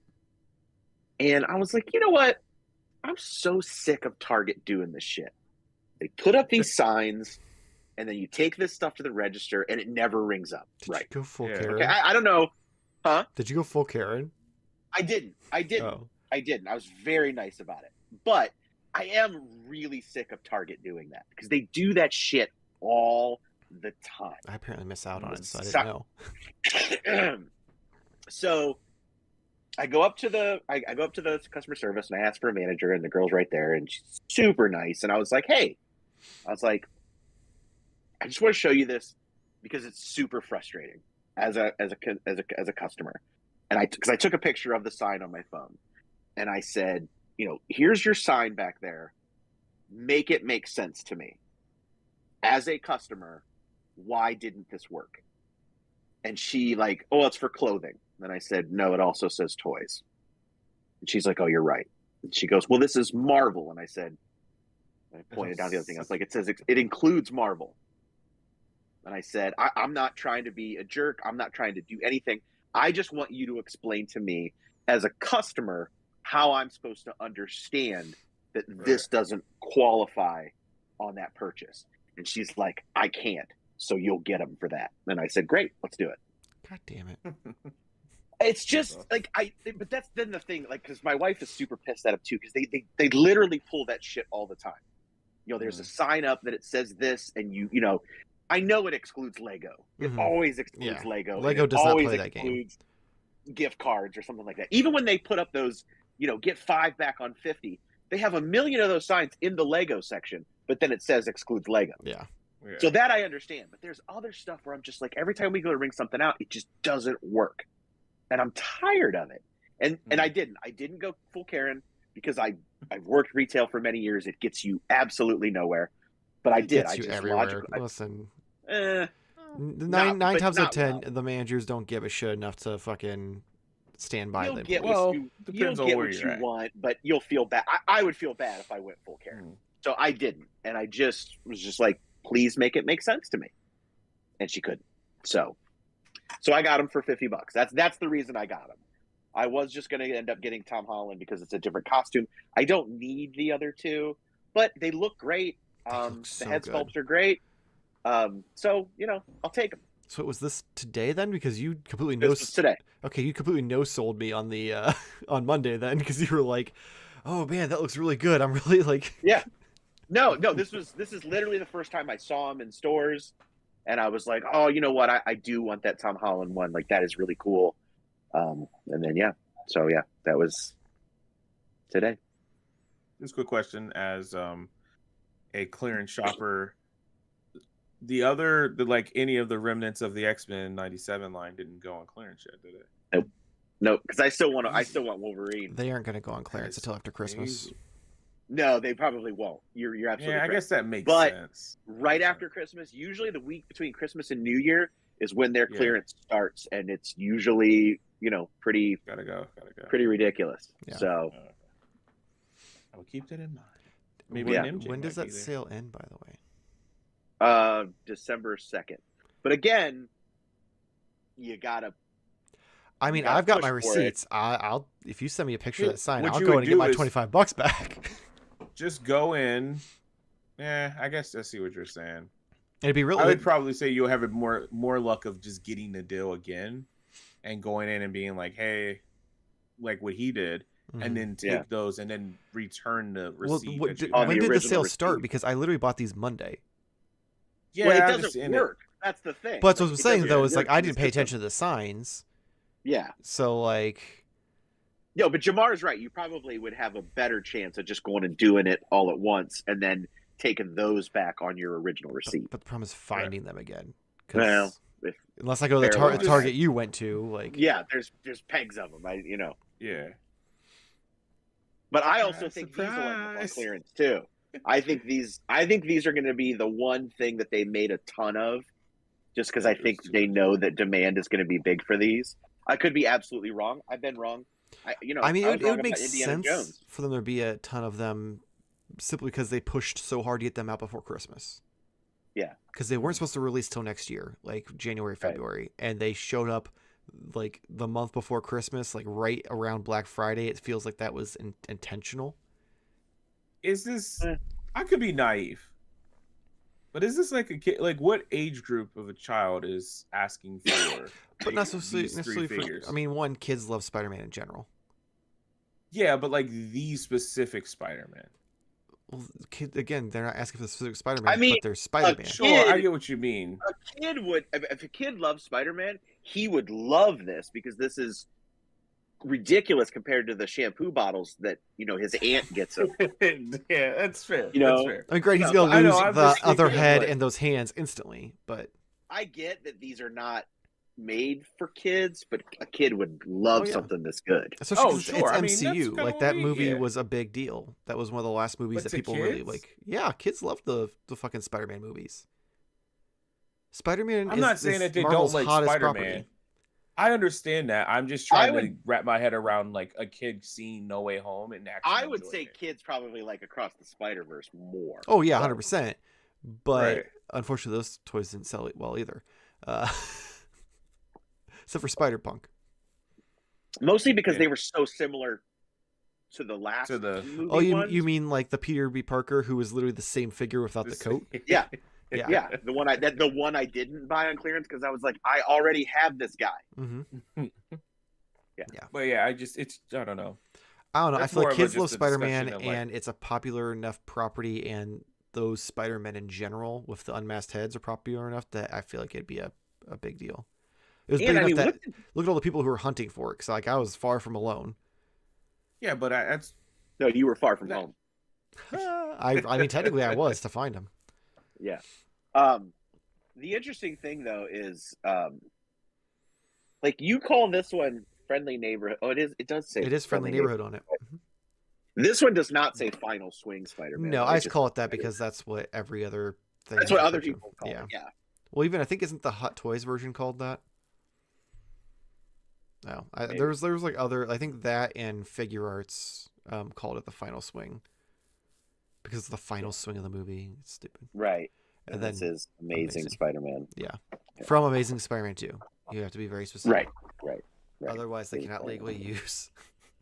And I was like, you know what? I'm so sick of Target doing this shit. They put up these signs, and then you take this stuff to the register, and it never rings up. Did Right? you go full Yeah. Karen? Okay, I don't know. Huh? Did you go full Karen? I didn't. Oh. I didn't. I was very nice about it. But I am really sick of Target doing that because they do that shit all the time. I apparently missed out on it, so I So- didn't know. So I go up to the customer service and I ask for a manager, and the girl's right there, and she's super nice. And I was like, hey, I just want to show you this because it's super frustrating as a customer. And because I took a picture of the sign on my phone, and I said, here's your sign back there. Make it make sense to me. As a customer, why didn't this work? And she it's for clothing. And I said, no, it also says toys. And she's like, oh, you're right. And she goes, well, this is Marvel. And I said, I pointed down the other thing. I was like, it says it includes Marvel. And I said, I'm not trying to be a jerk. I'm not trying to do anything. I just want you to explain to me as a customer how I'm supposed to understand that this doesn't qualify on that purchase. And she's like, I can't. So you'll get them for that. And I said, great, let's do it. God damn it. It's just but that's then the thing, because my wife is super pissed at them too, because they literally pull that shit all the time. There's a sign up that it says this, and I know it excludes Lego. It always excludes Lego. Lego does not play that game. Gift cards or something like that. Even when they put up those, get 5 back on 50, they have a million of those signs in the Lego section, but then it says excludes Lego. Yeah. So that I understand, but there's other stuff where I'm just like, every time we go to ring something out, it just doesn't work, and I'm tired of it. And I didn't go full Karen because I've worked retail for many years. It gets you absolutely nowhere, but I did. Gets I you just everywhere. Listen, eh, nine times out of 10, well. the managers don't give a shit enough to fucking stand by You'll them. get Well, what you depends on where you're at. want, but you'll feel bad. I would feel bad if I went full Karen. So I didn't, and I just was just like, please make it make sense to me, and she couldn't. So I got him for $50. That's the reason I got him. I was just going to end up getting Tom Holland because it's a different costume. I don't need the other two, but they look great. So the head good. sculpts are great. So I'll take them. So was this today then? Because you completely This was today. Okay, you completely no-sold me on the on Monday then, because you were like, "Oh man, that looks really good." I'm really like, Yeah. No. This is literally the first time I saw him in stores, and I was like, oh, you know what? I do want that Tom Holland one. Like, that is really cool. And then that was today. Just a quick question: as a clearance shopper, any of the remnants of the X-Men '97 line didn't go on clearance yet, did it? No, because I still want Wolverine. they aren't going to go on clearance until after Christmas. No, they probably won't. You're absolutely Yeah, I correct. guess that makes But sense. Right after Christmas, usually the week between Christmas and New Year is when their clearance starts, and it's usually pretty Gotta go. pretty ridiculous. Yeah. So I will keep that in mind. Maybe Yeah. an MJ When does might that be there. sale end, by the way? December 2nd. But again, you gotta. I mean, gotta I've got push my for receipts. I'll if you send me a picture of that sign, What I'll you go would and get do my is- $25 back. Just go in. Yeah, I guess I see what you're saying. It'd be really. I would probably say you'll have more luck of just getting the deal again and going in and being like, hey, like what he did, and then take Yeah. those and then return the Well, receipt. what, that you- On when the did the original sale start? receipt. Because I literally bought these Monday. yeah, Well, it I doesn't understand work. That's the thing. But that's what Like, I'm it saying doesn't though is like work I in the didn't pay system. attention to the signs, Yeah. so like No, but Jamar's right. You probably would have a better chance of just going and doing it all at once and then taking those back on your original receipt. but the problem is finding them again. 'Cause Well, if- unless I go to the fair tar- enough. Target you went to, like Yeah, there's pegs of them. Yeah. But I also think these will end up on Surprise. clearance too. I think these are going to be the one thing that they made a ton of, just because I think they know that demand is going to be big for these. I could be absolutely wrong. I've been wrong. I mean, I was it wrong would make about Indiana sense Jones. for them to be a ton of them, simply because they pushed so hard to get them out before Christmas. Yeah. Because they weren't supposed to release till next year, like January, February, and they showed up like the month before Christmas, like right around Black Friday. It feels like that was intentional. Is this? Eh. I could be naive, But is this like a kid? Like, what age group of a child is asking for? But not necessarily, these three for. figures? I mean, one, kids love Spider-Man in general. Yeah, but like these specific Spider-Man. Well, kid, again, they're not asking for the specific Spider-Man, I mean, but they're Spider-Man. Sure, I get what you mean. A kid would, if a kid loves Spider-Man, he would love this because this is ridiculous compared to the shampoo bottles that his aunt gets him. Yeah, that's fair. That's fair. I mean, great, he's No, gonna lose I'm the just other thinking of, head like- and those hands instantly, but I get that these are not made for kids, but a kid would love Oh, yeah. something this good. especially Oh, 'cause sure. it's I mean, that's MCU. kinda Like what that we- movie yeah. was a big deal. That was one of the last movies But that to people really kids? like. Yeah, kids love the fucking Spider-Man movies. Spider-Man. I'm not saying that they Marvel's don't like hottest Spider-Man. property. I understand that. I'm just I trying to would- wrap my head around like a kid seeing No Way Home and actually. I would enjoying say it. kids probably like Across the Spider-Verse more. Oh yeah, But- 100%. But Right. unfortunately, those toys didn't sell it well either. Except for Spider-Punk. Mostly because Yeah. they were so similar to the last To the- movie Oh, you ones. mean like the Peter B. Parker who was literally the same figure without the This- coat? Yeah. Yeah. Yeah, the one I didn't buy on clearance because I was like, I already have this guy. Mm-hmm. But yeah, I don't know. I don't know. That's I feel more like of a- kids love just a Spider-Man, discussion of, like- and it's a popular enough property, and those Spider-Men in general with the unmasked heads are popular enough that I feel like it'd be a big deal. It was big And I enough mean, that look at all the people who were hunting for it. Because like I was far from alone. Yeah, but that's no, you were far from That- home. I mean, technically, I was to find him. Yeah. The interesting thing though is, like you call this one friendly neighborhood. Oh, it is. It does say It is friendly neighborhood on it. Mhm. This one does not say Final Swing Spider-Man. No, It I just just- call it that because that's what every other thing. That's what is other referred to. people call Yeah. it. Yeah. Well, even I think isn't the Hot Toys version called that? No, Maybe. there was like other. I think that and Figure Arts called it the Final Swing because it's the final swing of the movie. It's stupid. Right. And And then this is Amazing Amazing. Spider-Man. From Amazing Spider-Man 2, you have to be very specific. Right. Otherwise, they Amazing cannot Spider-Man. legally use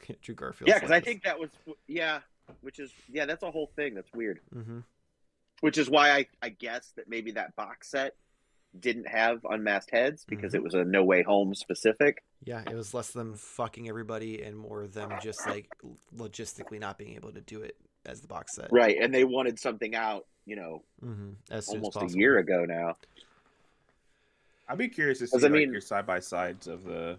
Andrew Garfield. Yeah, because I think that was that's a whole thing. That's weird. Mm-hmm. Which is why I guess that maybe that box set didn't have unmasked heads because it was a No Way Home specific. Yeah, it was less them fucking everybody and more them just like logistically not being able to do it as the box set. Right. And they wanted something out, Mm-hmm. As soon almost as a possible. year ago now. I'd be curious to see 'Cause, I like mean- your side by sides of the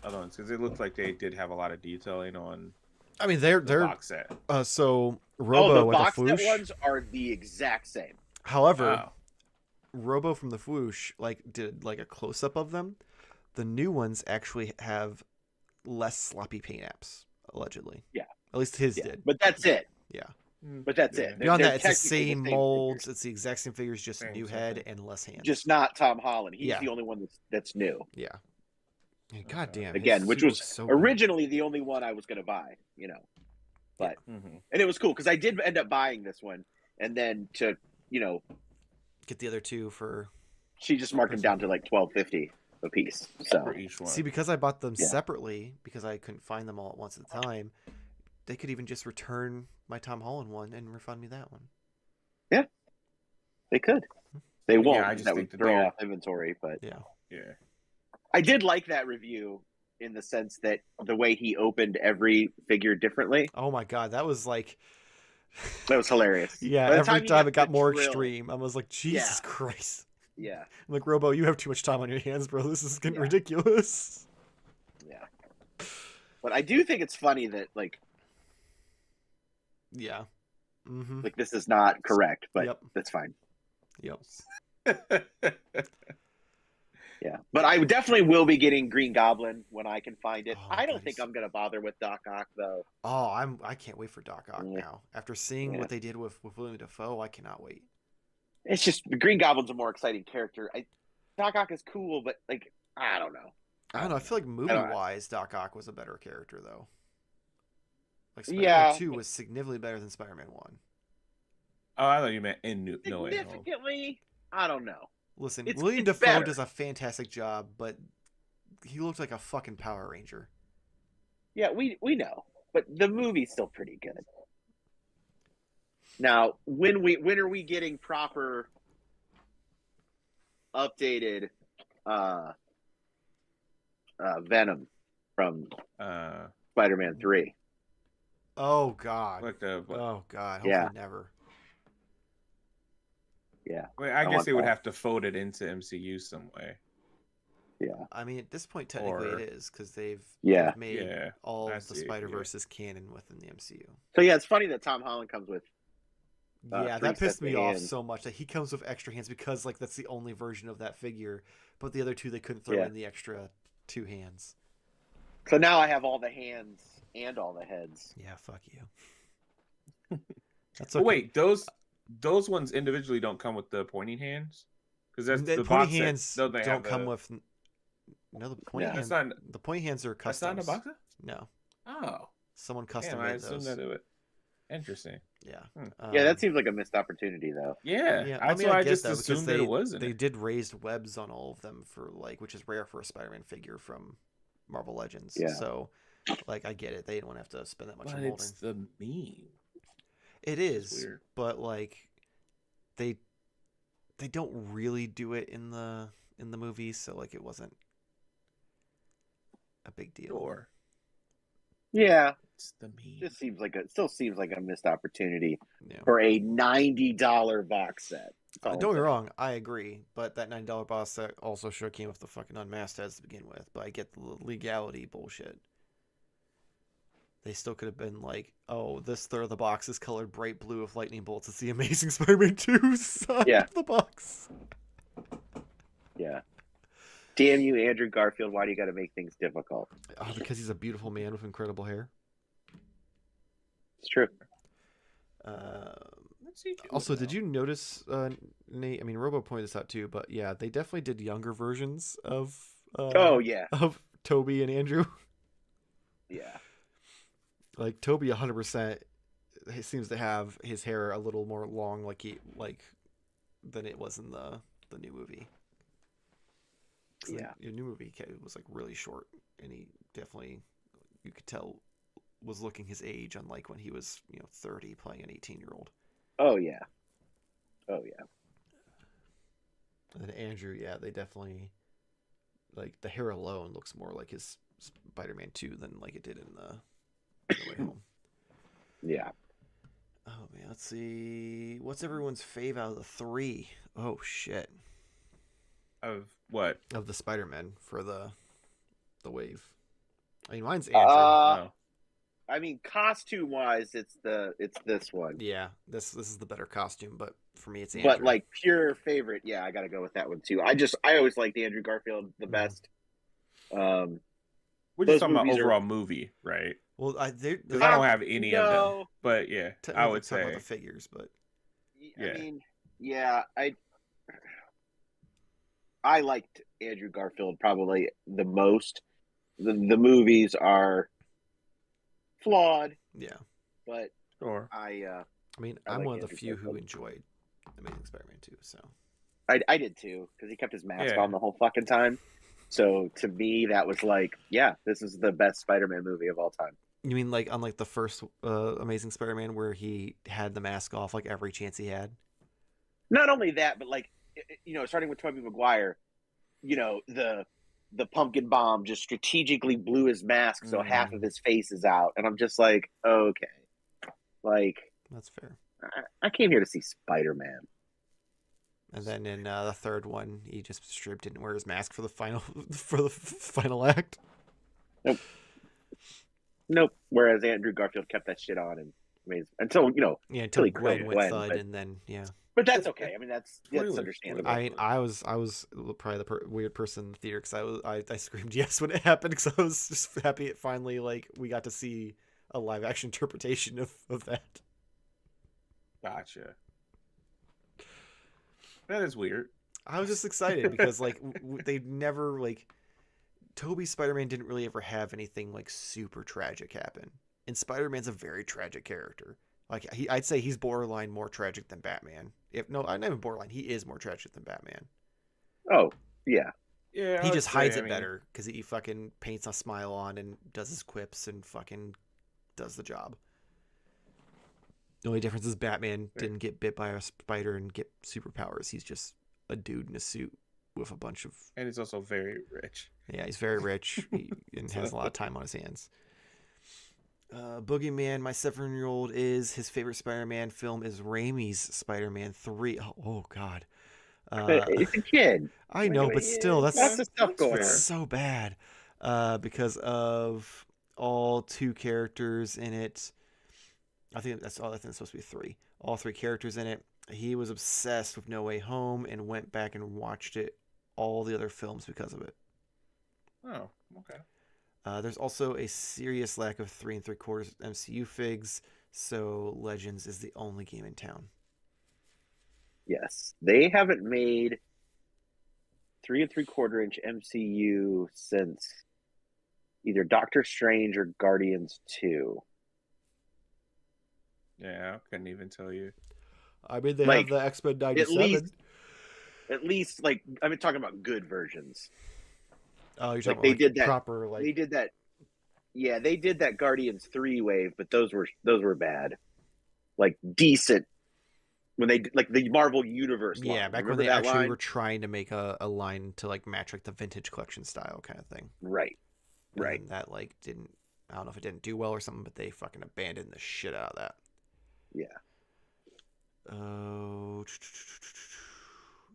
other ones because it looked like they did have a lot of detailing on I mean, they're the box set. so Robo the with box the set Floosh. ones are the exact same. However, Wow. Robo from the Floosh did like a close up of them. The new ones actually have less sloppy paint apps, allegedly. Yeah. At least his Yeah. did. But that's it. Yeah. But that's Yeah. it. Beyond They're that, it's the technically same figures. molds. It's the exact same figures, just a Same new head thing. and less hands. Just not Tom Holland. He's Yeah. the only one that's new. yeah. And God damn. his Again, which suit was looks so good. originally the only one I was going to buy, But Mhm. and it was cool because I did end up buying this one, and then to Get the other two for. she just marked them down to like $12.50 a piece. So For each one. See, because I bought them Yeah. separately because I couldn't find them all at once at a time, they could even just return my Tom Holland one and refund me that one. they could. They won't. I just that think would that throw they're- off inventory, but Yeah. yeah. I did like that review in the sense that the way he opened every figure differently. Oh my God, that was like. That was hilarious. Yeah, By the every you time got it got the more drill- extreme, I was like, Jesus Christ. Yeah, I'm like, Robo, you have too much time on your hands, bro. This is getting Yeah. ridiculous. yeah. But I do think it's funny that like Yeah. Mm-hmm. this is not correct, but Yep. that's fine. Yep. Yeah, but I definitely will be getting Green Goblin when I can find it. Oh, I don't God, think he's- I'm gonna bother with Doc Ock though. Oh, I can't wait for Doc Ock Yeah. now. After seeing Yeah. what they did with William Dafoe, I cannot wait. It's just Green Goblin's a more exciting character. Doc Ock is cool, but like I don't know. I don't know. I feel like movie know. wise, Doc Ock was a better character though. Like Spider-Man Yeah. 2 was significantly better than Spider-Man 1. Oh, I thought you meant in No Way Home. Significantly, I don't know. Listen, It's- William it's Dafoe better. does a fantastic job, but he looked like a fucking Power Ranger. Yeah, we know, but the movie's still pretty good. Now, when are we getting proper updated Venom from Uh, Spider-Man 3. Oh God. like the Oh God. Hopefully Yeah. never. Yeah. I, mean, I guess want they would that. have to fold it into MCU some way. Yeah. I mean, at this point, technically Or- it is because they've Yeah. made Yeah, all I of the see it, Spider Verse canon within the MCU. So yeah, it's funny that Tom Holland comes with Yeah, 3 that sets pissed of me off hands. so much that he comes with extra hands because like that's the only version of that figure, but the other two they couldn't throw Yeah. in the extra 2 hands. So now I have all the hands and all the heads. Yeah, fuck you. That's But okay. wait, those ones individually don't come with the pointing hands, because that's The the pointy box hands set. No, they don't have come the, with. No, the pointy Yeah. hands. That's not. The pointy hands are That's not in customs. the box set? No, Oh, someone custom damn! I made assumed those. that it would. Interesting. Yeah. Yeah, that seems like a missed opportunity, though. Yeah, Yeah, that's why I just assumed that it wasn't. they did raised webs on all of them for like, which is rare for a Spider-Man figure from Marvel Legends. Yeah. So, like, I get it. They don't have to spend that much But on molding. it's the meme. It It's is, weird. but like, they don't really do it in the movies, so like, it wasn't a big deal. Sure. Yeah, It's the meme. it still seems like a missed opportunity Yeah. for a $90 box set. That's all I'm Don't get me saying. wrong, I agree, but that $90 box set also sure came with the fucking unmasked heads to begin with. But I get the legality bullshit. They still could have been like, oh, this third of the box is colored bright blue with lightning bolts. It's the Amazing Spider-Man 2 side Yeah. of the box. Yeah. Damn you, Andrew Garfield. Why do you got to make things difficult? Oh, because he's a beautiful man with incredible hair. It's true. Let's see. Also, did you notice, Nate? I mean, Robo pointed this out too, but yeah, they definitely did younger versions of. Oh, yeah. Of Toby and Andrew. Yeah. Like Toby, 100%, he seems to have his hair a little more long, than it was in the new movie. 'Cause Yeah. the new movie it was like really short, and he definitely, you could tell, was looking his age, unlike when he was 30 playing an 18-year-old. Oh, yeah. Oh, yeah. And then Andrew, yeah, they definitely, like, the hair alone looks more like his Spider-Man 2 than like it did in the Way Home. Yeah. Oh man, let's see. What's everyone's fave out of the 3? Oh shit. Of what? Of the Spider-Man for the wave. I mean, mine's Andrew. Oh. I mean, costume-wise, it's this one. Yeah, this is the better costume, but for me, it's Andrew. But like pure favorite, yeah, I got to go with that one too. I always liked Andrew Garfield the best. We're Those just talking about movies are- overall movie, right? well, Because I don't have any of them. No. But yeah, I would talk about say. the figures, but Yeah. I mean, yeah, I liked Andrew Garfield probably the most. The movies are flawed, yeah. but Sure. I mean, I I'm like one of the Andrew few who Garfield. enjoyed Amazing Spider-Man 2. So I did too because he kept his mask Yeah. on the whole fucking time. So to me, that was like, yeah, this is the best Spider-Man movie of all time. you mean like unlike the first Amazing Spider-Man where he had the mask off like every chance he had? Not only that, but like, starting with Tobey Maguire, the pumpkin bomb just strategically blew his mask so half of his face is out, and I'm just like, okay, like That's fair. I came here to see Spider-Man. And then in the third one, he just stripped, didn't wear his mask for the final act. Nope. Whereas Andrew Garfield kept that shit on and until Yeah, until until he Gwen killed went Gwen, thud, but- and then yeah. But that's okay. I mean, that's Spoiler. understandable. I was probably the weird person in the theater because I screamed yes when it happened because I was just happy it finally we got to see a live action interpretation of that. Gotcha. That is weird. I was just excited because they never Toby's Spider-Man didn't really ever have anything super tragic happen, and Spider-Man's a very tragic character. I'd say he's borderline more tragic than Batman. I'm not even borderline. He is more tragic than Batman. Oh yeah. Yeah. He just hides it better because he fucking paints a smile on and does his quips and fucking does the job. The only difference is Batman didn't get bit by a spider and get superpowers. He's just a dude in a suit with a bunch of. And he's also very rich. Yeah, he's very rich and has a lot of time on his hands. Boogeyman, my 7-year-old, is his favorite Spider-Man film is Raimi's Spider-Man 3. Oh God. It's a kid. I know, but still, lots that's of stuff going on. it's so bad. Because of all 2 characters in it. I think it's supposed to be 3. All 3 characters in it. He was obsessed with No Way Home and went back and watched all the other films because of it. Oh, okay. There's also a serious lack of 3 3/4 MCU figs, so Legends is the only game in town. Yes, they haven't made 3 3/4 inch MCU since either Doctor Strange or Guardians 2. Yeah, I couldn't even tell you. I mean, they Like, have the X-Men 97. At least, like, I've been talking about good versions. Oh, you're Like, talking they about did that. proper, like... They did that. Yeah, they did that Guardians 3 wave, but those were bad. Like, decent. When they did, like, the Marvel Universe line. Yeah, back when Remember they that actually line? were trying to make a line to, like, match, like, the vintage collection style kind of thing. Right. And Right. that, like, didn't... I don't know if it didn't do well or something, but they fucking abandoned the shit out of that. Yeah. Oh...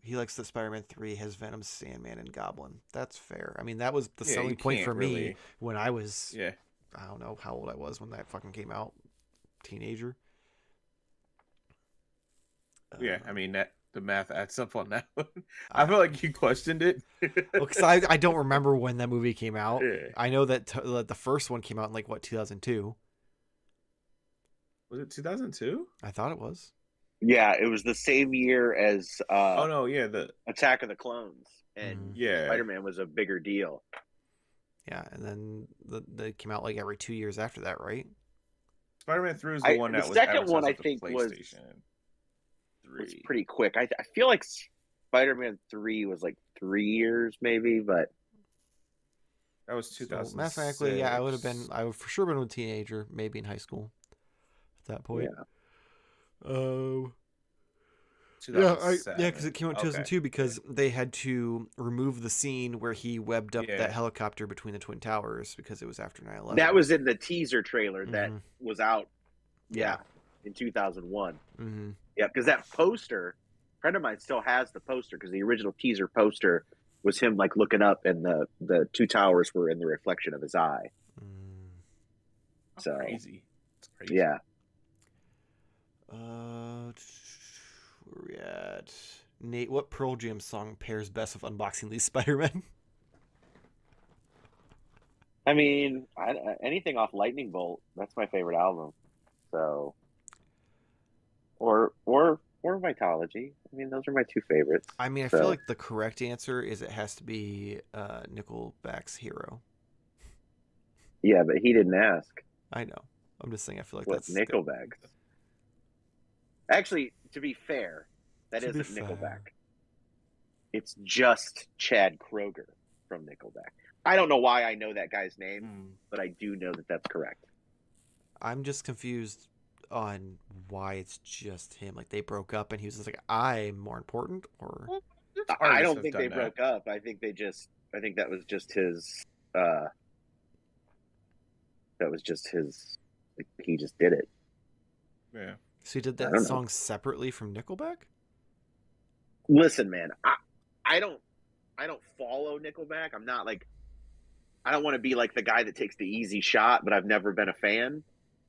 He likes that Spider-Man 3 has Venom, Sandman, and Goblin. That's fair. I mean, that was the Yeah, selling you point can't for me really- when I was... Yeah. I don't know how old I was when that fucking came out. Teenager. Yeah, I mean, that the math adds up on that one. I feel like you questioned it. Because I don't remember when that movie came out. Yeah. I know that the first one came out in, like, what, 2002? Was it 2002? I thought it was. Yeah, it was the same year as Oh no, yeah, Attack of the Clones, and Mhm. yeah. Spider-Man was a bigger deal. Yeah, and then they came out, like, every 2 years after that, right? Spider-Man 3 was the one the that was second one, advertised I with the think, was PlayStation 3. was pretty quick. I feel like Spider-Man 3 was like 3 years, maybe, but That was So 2006. mathematically, yeah, I would for sure been a teenager, maybe in high school at that point. yeah. Oh. Yeah, 2007. because it came out in 2002 because they had to remove the scene where he webbed up Yeah. that helicopter between the Twin Towers because it was after 9/11. That was in the teaser trailer that Mhm. was out. Yeah. In 2001. Mm-hmm. Yeah, because that poster, a friend of mine still has the poster because the original teaser poster was him like looking up, and the 2 towers were in the reflection of his eye. That's So crazy. It's crazy. yeah, Where we at? Nate, what Pearl Jam song pairs best with unboxing these Spider-Man? I mean, anything off Lightning Bolt, that's my favorite album. So, or Vitology. I mean, those are my 2 favorites. I mean, I feel like the correct answer is it has to be Nickelback's Hero. Yeah, but he didn't ask. I know. I'm just saying I feel like What that's Nickelback? Actually, to be fair, that To be isn't fair. Nickelback. It's just Chad Kroger from Nickelback. I don't know why I know that guy's name, but I do know that that's correct. I'm just confused on why it's just him. Like, they broke up and he was just like, I'm more important, or I don't think they broke up. I think that was just his like, he just did it. Yeah. so he did I that don't know. song separately from Nickelback? Listen, man, I don't follow Nickelback. I'm not like, I don't want to be like the guy that takes the easy shot, but I've never been a fan.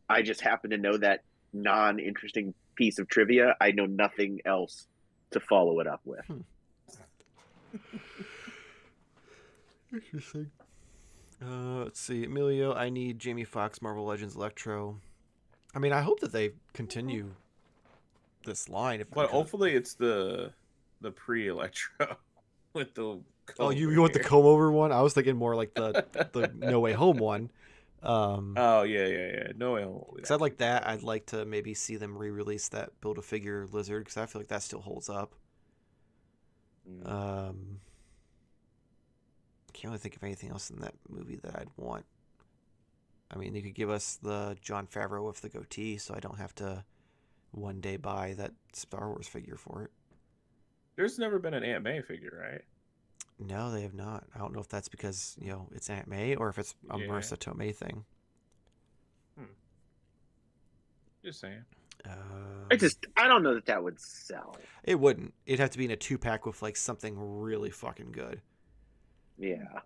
I just happen to know that non-interesting piece of trivia. I know nothing else to follow it up with. Interesting. Let's see. Emilio, I need Jamie Foxx, Marvel Legends, Electro. I mean, I hope that they continue this line. But hopefully it's the pre-Electro with the. Oh, you want the comb over one? I was thinking more like the No Way Home one. Oh yeah. No way. Because I'd like that. I'd like to maybe see them re-release that Build-A-Figure Lizard because I feel like that still holds up. Can't really think of anything else in that movie that I'd want. I mean, they could give us the Jon Favreau with the goatee, so I don't have to one day buy that Star Wars figure for it. There's never been an Aunt May figure, right? No, they have not. I don't know if that's because, it's Aunt May or if it's a Yeah. Marissa Tomei thing. Just saying. I don't know that would sell. It wouldn't. It'd have to be in a 2-pack with like something really fucking good. Yeah.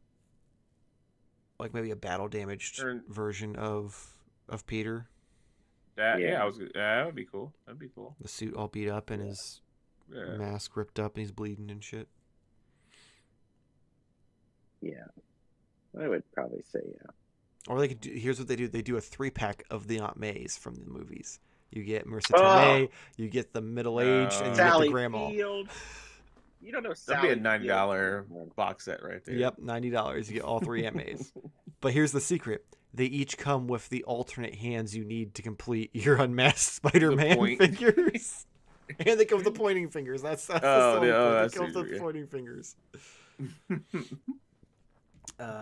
Like maybe a battle damaged Or- version of Peter. That Yeah. that would be cool. That'd be cool. The suit all beat up and his Yeah. mask ripped up and he's bleeding and shit. Yeah. I would probably say yeah. Or they could do, here's what they do. They do a 3-pack of the Aunt Mays from the movies. You get Marissa Oh. Tomei, you get the middle-aged, and you get the Sally grandma. Field. You don't know That'd Sally be a $90 Field. box set right there. Yep, $90. You get all 3 Aunt Mays. But here's the secret. They each come with the alternate hands you need to complete your unmasked Spider-Man point. figures. And they come with the pointing fingers. That's the Oh, selling yeah, point. that's They come with the easier. pointing fingers.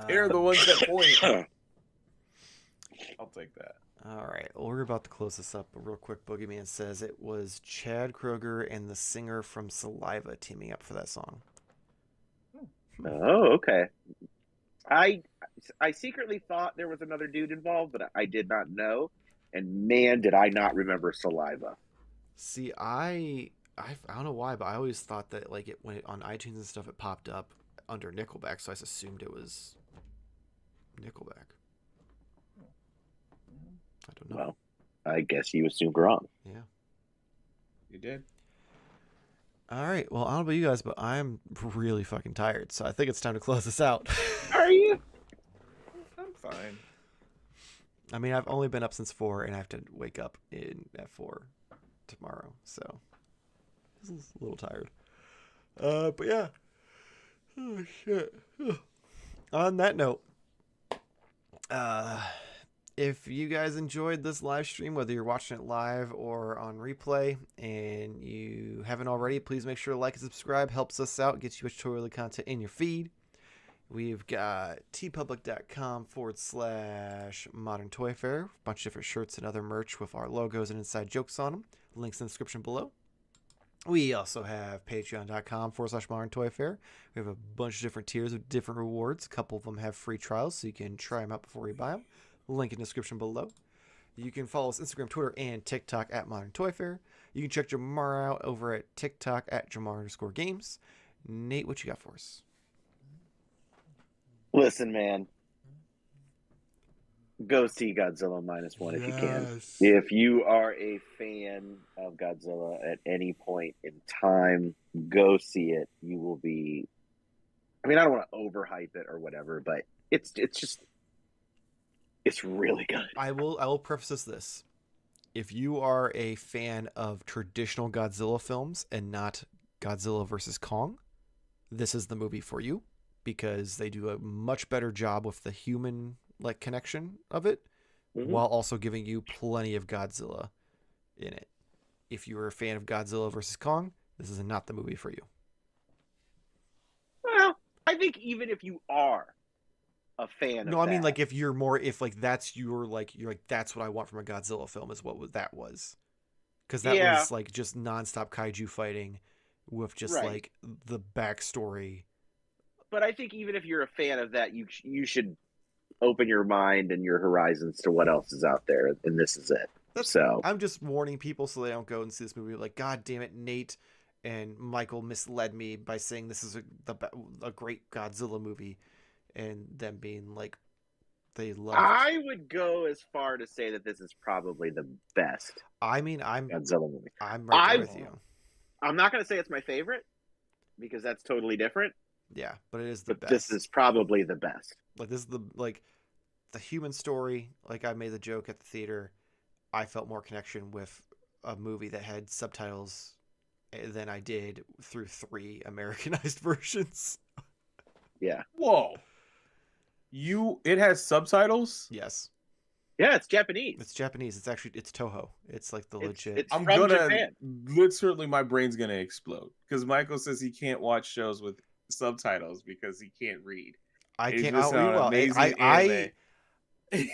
They're the ones that point. I'll take that. All right, well, we're about to close this up, but real quick, Boogeyman says it was Chad Kroger and the singer from Saliva teaming up for that song. Oh, okay. I secretly thought there was another dude involved, but I did not know. And man, did I not remember Saliva. See, I don't know why, but I always thought that like when it on iTunes and stuff, it popped up under Nickelback, so I just assumed it was Nickelback. I don't know. Well, I guess you assumed wrong. Yeah. You did. All right. Well, I don't know about you guys, but I'm really fucking tired, so I think it's time to close this out. Are you? I'm fine. I mean, I've only been up since 4, and I have to wake up at 4 tomorrow, so this is a little tired. But yeah. Oh shit. On that note, if you guys enjoyed this live stream, whether you're watching it live or on replay, and you haven't already, please make sure to like and subscribe. Helps us out, gets you tutorial content in your feed. We've got tpublic.com/Modern Toy Fair. A bunch of different shirts and other merch with our logos and inside jokes on them. Links in the description below. We also have patreon.com/Modern Toy Fair. We have a bunch of different tiers with different rewards. A couple of them have free trials, so you can try them out before you buy them. Link in the description below. You can follow us Instagram, Twitter, and TikTok at Modern Toy Fair. You can check Jamar out over at TikTok at Jamar_games. Nate, what you got for us? Listen, man. Go see Godzilla -1 if you can. If you are a fan of Godzilla at any point in time, go see it. You will be. I mean, I don't want to overhype it or whatever, but it's really good. I will preface this. If you are a fan of traditional Godzilla films and not Godzilla vs. Kong, this is the movie for you, because they do a much better job with the human connection of it, while also giving you plenty of Godzilla in it. If you're a fan of Godzilla vs. Kong, this is not the movie for you. Well, I think even if you are a fan No, of I mean that, if that's you're that's what I want from a Godzilla film is what that was. Because that was just nonstop kaiju fighting with just Right. the backstory. but I think even if you're a fan of that, you should open your mind and your horizons to what else is out there, and this is it. So I'm just warning people so they don't go and see this movie like, God damn it, Nate and Michael misled me by saying this is a great Godzilla movie, and them being like, they love it. I would go as far to say that this is probably the best I mean, I'm Godzilla movie. right there with you. I'm not going to say it's my favorite because that's totally different. Yeah, but it is the But best. this is probably the best. This is the human story. Like I made the joke at the theater, I felt more connection with a movie that had subtitles than I did through 3 Americanized versions. Yeah. Whoa. It has subtitles? Yes, Yeah, it's Japanese. it's Japanese. It's Toho. It's like the It's- legit. it's- I'm from gonna Japan. literally my brain's gonna explode because Michael says he can't watch shows with subtitles because he can't read. I He's can't. missing out on amazing I anime.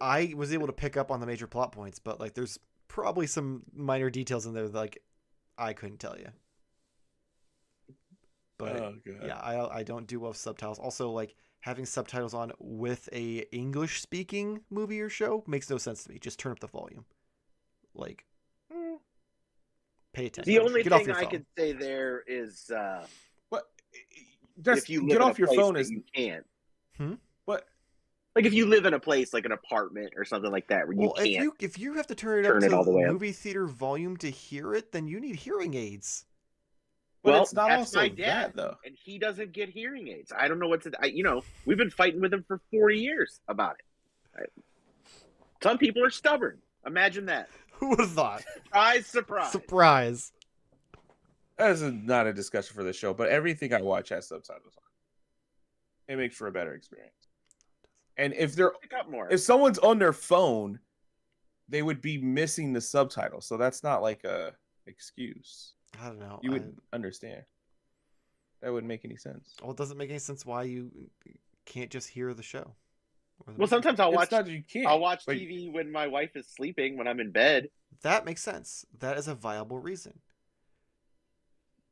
I was able to pick up on the major plot points, but there's probably some minor details in there that I couldn't tell you. But Oh, God. yeah, I don't do well with subtitles. Also, like having subtitles on with a English speaking movie or show makes no sense to me. Just turn up the volume. Like, pay attention. The only Get off thing your I phone. could say there is What? Just if you live get in off a your place phone that is you can't. what? Like if you live in a place like an apartment or something like that where you Well, can't if you have to turn it up turn it to all the way up. movie theater volume to hear it, then you need hearing aids. But Well, it's not that's also my dad, that though. and he doesn't get hearing aids. I don't know what to. We've been fighting with him for 40 years about it. Some people are stubborn. Imagine that. Who would have thought? Surprise, surprise. Surprise. This is not a discussion for the show, but everything I watch has subtitles on. It makes for a better experience. And if Pick up more. someone's on their phone, they would be missing the subtitles. So that's not like a excuse. I don't know. You would understand. That wouldn't make any sense. Well, it doesn't make any sense why you can't just hear the show. Well, sometimes I'll It's watch. not that you can't. I'll watch but TV when my wife is sleeping when I'm in bed. That makes sense. That is a viable reason.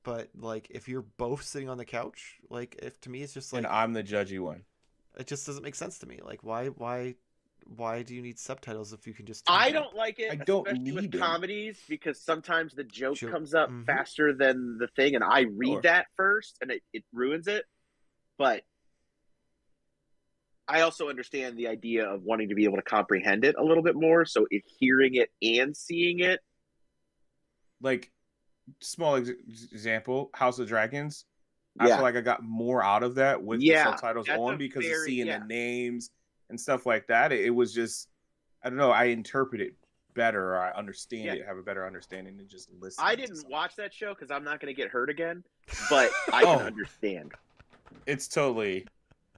But like, if you're both sitting on the couch, like, if to me it's just like and I'm the judgy one. it just doesn't make sense to me. Like, why do you need subtitles if you can just? Turn I it up? don't like it, I don't especially with need them. comedies, because sometimes the joke Joke. comes up Mhm. faster than the thing, and I read Sure. that first, and it ruins it. But I also understand the idea of wanting to be able to comprehend it a little bit more. So if hearing it and seeing it, Like, small example, House of Dragons. I yeah, feel like I got more out of that with Yeah, the subtitles that's on a because of very- seeing yeah. the names and stuff like that. It was just, I don't know, I interpret it better, or I understand Yeah. it, have a better understanding than just listening. I to didn't something. watch that show because I'm not going to get hurt again. But I can Oh. understand, It's totally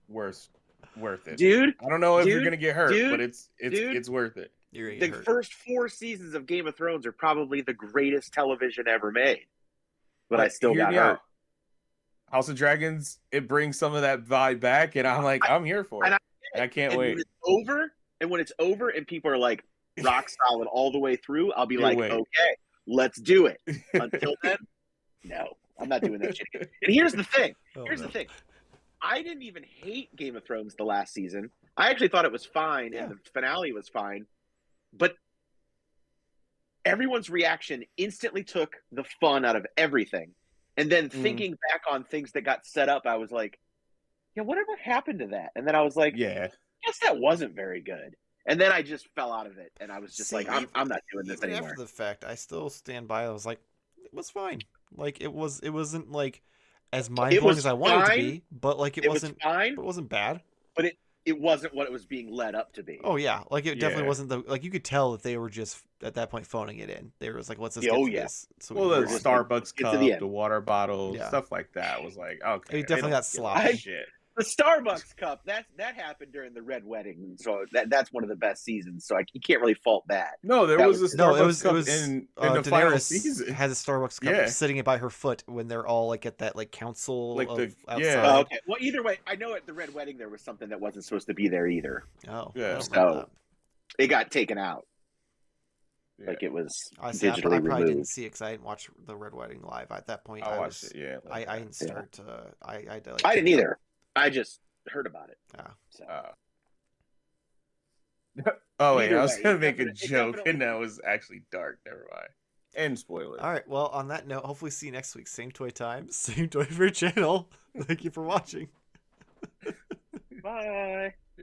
worth it. dude. I don't know if you're Dude, gonna get hurt, dude, but it's dude. worth it. You're gonna The get hurt. first 4 seasons of Game of Thrones are probably the greatest television ever made. But I still hear got me hurt. out. House of Dragons, it brings some of that vibe back, and I'm like, I'm here for it. and I can't and wait. when it's over, and people are like rock solid all the way through, I'll be You like, wait. okay, let's do it. Until then, no, I'm not doing that shit. And here's the thing. Oh, Here's no. the thing. I didn't even hate Game of Thrones the last season. I actually thought it was fine, Yeah. and the finale was fine. But everyone's reaction instantly took the fun out of everything. And then thinking back on things that got set up, I was like, yeah, whatever happened to that? And then I was like, Yeah, I guess that wasn't very good. And then I just fell out of it, and I was just See, like, I'm not doing this even anymore. after the fact, I still stand by. I was like, it was fine. Like it wasn't like as mind blowing was as I wanted it to fine. be, but like it was wasn't. fine, But it wasn't bad. but it wasn't what it was being led up to be. Oh yeah, like it definitely Yeah. wasn't the like you could tell that they were just at that point phoning it in. They were just like, let's just Yeah, get oh, through yeah. this. So well, we the can move on. Starbucks to cup, the end. the water bottle, Yeah. stuff like that was like, okay, It definitely they got don't give a sloppy. Shit. The Starbucks cup, that happened during the Red Wedding, so that's one of the best seasons. So you can't really fault that. No, there That was a was- Starbucks No, it was cup in the final Daenerys season. has a Starbucks cup Yeah. sitting by her foot when they're all like at that like council Like of the- outside. yeah. Oh, okay. Well, either way, I know at the Red Wedding there was something that wasn't supposed to be there either. Oh, Yeah. I don't So, remember It got taken out. Yeah. Like it was that. I see. I digitally probably didn't removed. see it because I didn't watch the Red Wedding live at that point. I watched it. Yeah, I didn't Yeah. start. I like, I didn't either. I just heard about it. Ah. So. Oh wait, Either I was way, gonna it make a definitely- joke, definitely- and that was actually dark. Never mind. And spoiler. All right. Well, on that note, hopefully see you next week. Same toy time, same toy for channel. Thank you for watching. Bye.